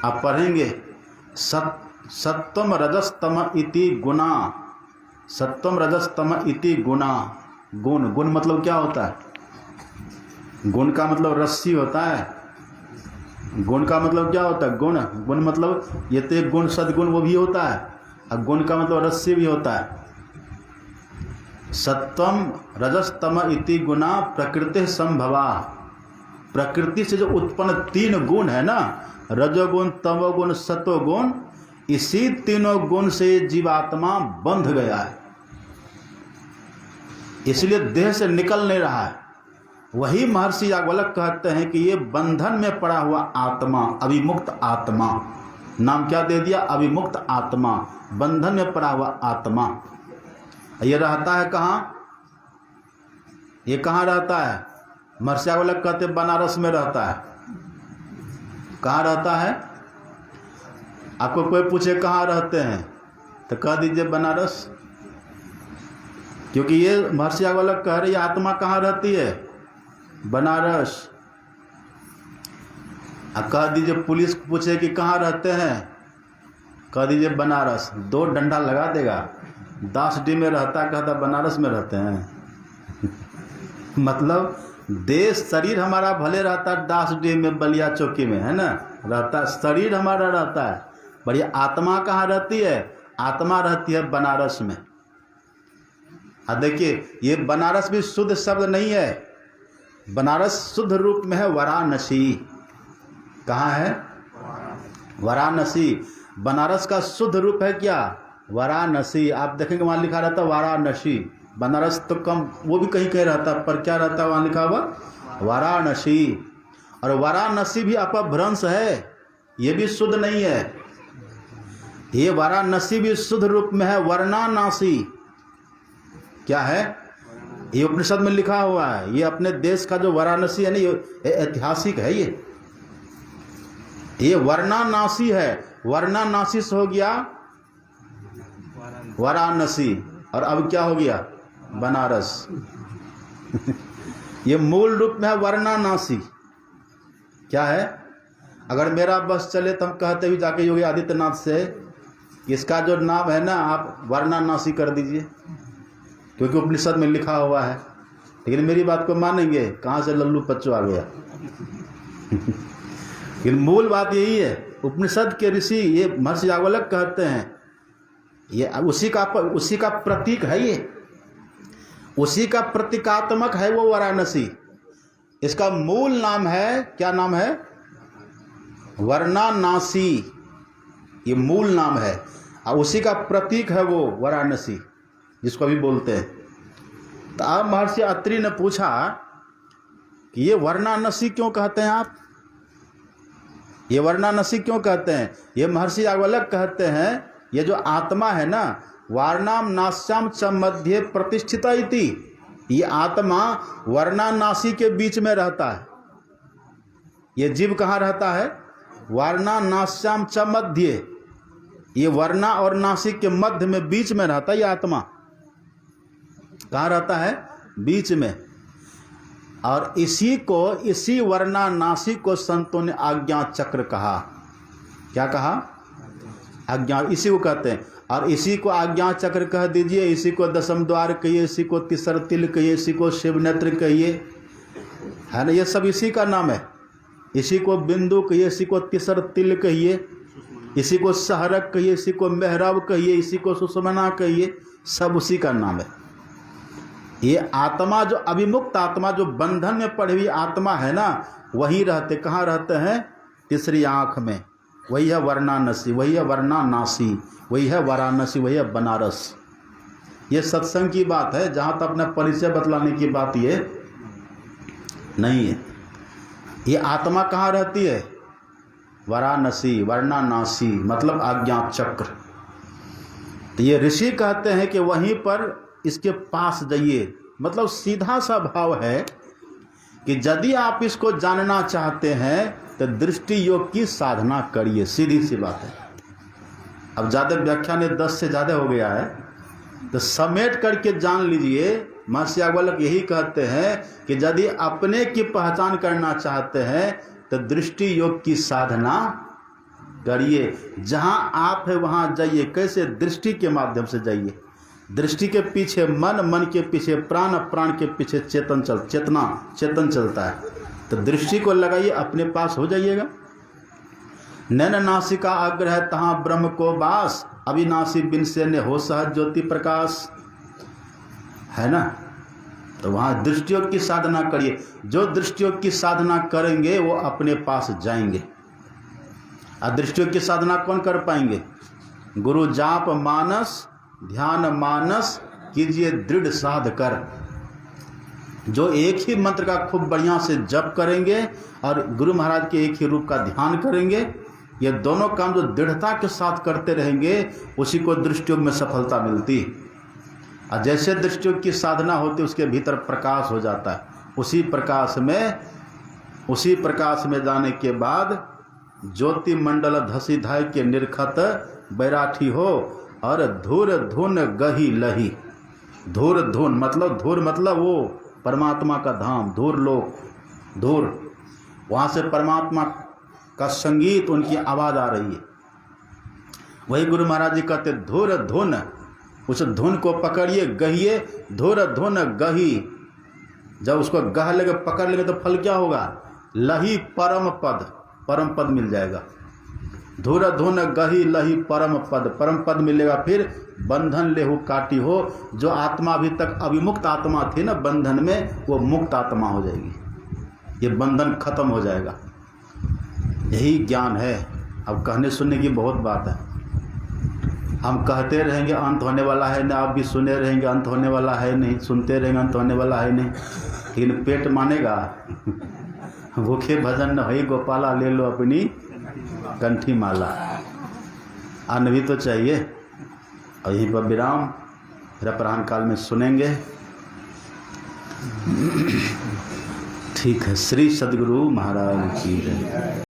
आप पढ़ेंगे सत्वम रजस तम इति गुणा। सत्वम रजस तम इति गुणा। गुण मतलब क्या होता है? गुण का मतलब रस्सी होता है। गुण का मतलब क्या होता है? गुण मतलब ये तो एक गुण सदगुण वो भी होता है, और गुण का मतलब रस्सी भी होता है। सत्वम रजस तम इति गुणा प्रकृति संभवा। प्रकृति से जो उत्पन्न 3 गुण है ना, रजोगुण, तमोगुण, सतोगुण, इसी 3 गुण से जीवात्मा बंध गया है। इसलिए देह से निकल नहीं रहा है। वही महर्षि याज्ञवल्क्य कहते हैं कि ये बंधन में पड़ा हुआ आत्मा, अविमुक्त आत्मा, नाम क्या दे दिया? अविमुक्त आत्मा, बंधन में पड़ा हुआ आत्मा। ये रहता है कहाँ? ये कहाँ रहता है? महर्षि याज्ञवल्क्य कहते बनारस में रहता है। कहाँ रहता है? आपको कोई पूछे कहाँ रहते हैं तो कह दीजिए बनारस, क्योंकि ये महर्षि याज्ञवल्क्य कह रहे आत्मा कहाँ रहती है? बनारस। अब कह दीजिए पुलिस पूछे कि कहाँ रहते हैं, कह दीजिए बनारस, 2 डंडा लगा देगा। 10 डी में रहता, कहता बनारस में रहते हैं। मतलब देश शरीर हमारा भले रहता 10 डी में, बलिया चौकी में, है ना, रहता शरीर हमारा रहता है, बड़ी आत्मा कहाँ रहती है? आत्मा रहती है बनारस में। देखिए ये बनारस भी शुद्ध शब्द नहीं है, बनारस शुद्ध रूप में है वाराणसी। कहाँ है? वाराणसी। बनारस का शुद्ध रूप है क्या? वाराणसी। आप देखेंगे वहाँ लिखा रहता वाराणसी। बनारस तो कम, वो भी कहीं कहीं रहता, पर क्या रहता है वहाँ लिखा हुआ? वाराणसी। और वाराणसी भी अपभ्रंश है, ये भी शुद्ध नहीं है। ये वाराणसी भी शुद्ध रूप में है वर्णानासी। क्या है? ये उपनिषद में लिखा हुआ है। ये अपने देश का जो वाराणसी है ना, ये ऐतिहासिक है। ये वर्णानासी है। वर्णानासी से हो गया वाराणसी, और अब क्या हो गया? बनारस। ये मूल रूप में है वर्णानासी। क्या है? अगर मेरा बस चले तो हम कहते भी जाके योगी आदित्यनाथ से, इसका जो नाम है ना आप वाराणसी कर दीजिए, क्योंकि उपनिषद में लिखा हुआ है। लेकिन मेरी बात को मानेंगे? कहाँ से लल्लू पच्चू आ गया? लेकिन मूल बात यही है। उपनिषद के ऋषि ये महर्षि याज्ञवल्क्य कहते हैं, ये उसी का प्रतीक है। ये उसी का प्रतीकात्मक है वो वाराणसी। इसका मूल नाम है, क्या नाम है? वर्णानासी। ये मूल नाम है और उसी का प्रतीक है वो वाराणसी, जिसको अभी बोलते हैं। तो अब महर्षि अत्रि ने पूछा कि ये वाराणसी क्यों कहते हैं आप? ये वाराणसी क्यों कहते हैं? ये महर्षि याज्ञवल्क्य कहते हैं, ये जो आत्मा है ना, वारणाम नास्याम च मध्य प्रतिष्ठिता इति, ये आत्मा वाराणसी के बीच में रहता है। ये जीव कहाँ रहता है? वारणानास्याम च मध्य। ये वर्णा और नासिक के मध्य में, बीच में रहता है। ये आत्मा कहाँ रहता है? बीच में। और इसी वर्णानासी को संतों ने आज्ञा चक्र कहा। क्या कहा? आज्ञा, इसी को कहते हैं। और इसी को आज्ञा चक्र कह दीजिए, इसी को दशम द्वार कहिए, इसी को तीसर तिल कहिए, इसी को शिव नेत्र कहिए, है ना? ये सब इसी का नाम है। इसी को बिंदु कहिए, इसी को तीसर तिल कहिए, इसी को सहरक कहिए, इसी को मेहरब कहिए, इसी को सुषमना कहिए, सब उसी का नाम है। ये आत्मा जो अभिमुक्त आत्मा, जो बंधन में पड़ी हुई आत्मा है ना, वही रहते। कहाँ रहते हैं? तीसरी आँख में। वही है वाराणसी, वही है वाराणसी, वही है वाराणसी, वही है बनारस। ये सत्संग की बात है, जहाँ तक अपना परिचय बतलाने की बात ये नहीं है। ये आत्मा कहाँ रहती है? वाराणसी, वाराणसी मतलब आज्ञा चक्र। तो ये ऋषि कहते हैं कि वहीं पर इसके पास जाइए। मतलब सीधा सा भाव है कि यदि आप इसको जानना चाहते हैं तो दृष्टि योग की साधना करिए। सीधी सी बात है। अब ज़्यादा व्याख्यान 10 से ज़्यादा हो गया है, तो समेट करके जान लीजिए। महर्षि याज्ञवल्क्य यही कहते हैं कि यदि अपने की पहचान करना चाहते हैं तो दृष्टि योग की साधना करिए। जहाँ आप है वहाँ जाइए। कैसे? दृष्टि के माध्यम से जाइए। दृष्टि के पीछे मन, मन के पीछे प्राण, प्राण के पीछे चेतन चलता है। तो दृष्टि को लगाइए, अपने पास हो जाइएगा। नैन नासिका आग्रह तहाँ ब्रह्म को वास, अविनाशी बिन से ने हो सहज ज्योति प्रकाश, है ना? तो वहाँ दृष्टियोग की साधना करिए। जो दृष्टियोग की साधना करेंगे वो अपने पास जाएंगे। और दृष्टियोग की साधना कौन कर पाएंगे? गुरु जाप मानस ध्यान मानस कीजिए दृढ़ साध कर। जो एक ही मंत्र का खूब बढ़िया से जप करेंगे और गुरु महाराज के एक ही रूप का ध्यान करेंगे, ये दोनों काम जो दृढ़ता के साथ करते रहेंगे, उसी को दृष्टियोग में सफलता मिलती। और जैसे दृष्टियोग की साधना होती उसके भीतर प्रकाश हो जाता है। उसी प्रकाश में जाने के बाद ज्योति मंडल धसी धाय के निर्खत बैराठी हो और धूर धुन गही लही। धूर धुन मतलब वो परमात्मा का धाम, धूर लोक, धूर, वहाँ से परमात्मा का संगीत, उनकी आवाज़ आ रही है। वही गुरु महाराज जी कहते धूर धुन, उस धुन को पकड़िए, गहिए, धूर धुन गही। जब उसको गह लेंगे, पकड़ लेंगे तो फल क्या होगा? लही परम पद मिल जाएगा। धूर धुन गही लही परम पद मिलेगा। फिर बंधन लेहु काटी हो। जो आत्मा अभी तक अविमुक्त आत्मा थी ना बंधन में, वो मुक्त आत्मा हो जाएगी। ये बंधन खत्म हो जाएगा। यही ज्ञान है। अब कहने सुनने की बहुत बात है। हम कहते रहेंगे अंत होने वाला है नहीं, आप भी सुने रहेंगे अंत होने वाला है नहीं, सुनते रहेंगे अंत होने वाला है नहीं, लेकिन पेट मानेगा। भूखे भजन न होई गोपाला, ले लो अपनी कंठी माला। अन्न भी तो चाहिए। और यहीं पर विराम, फिर अपराह्न काल में सुनेंगे। ठीक है। श्री सद्गुरु महाराज की जय।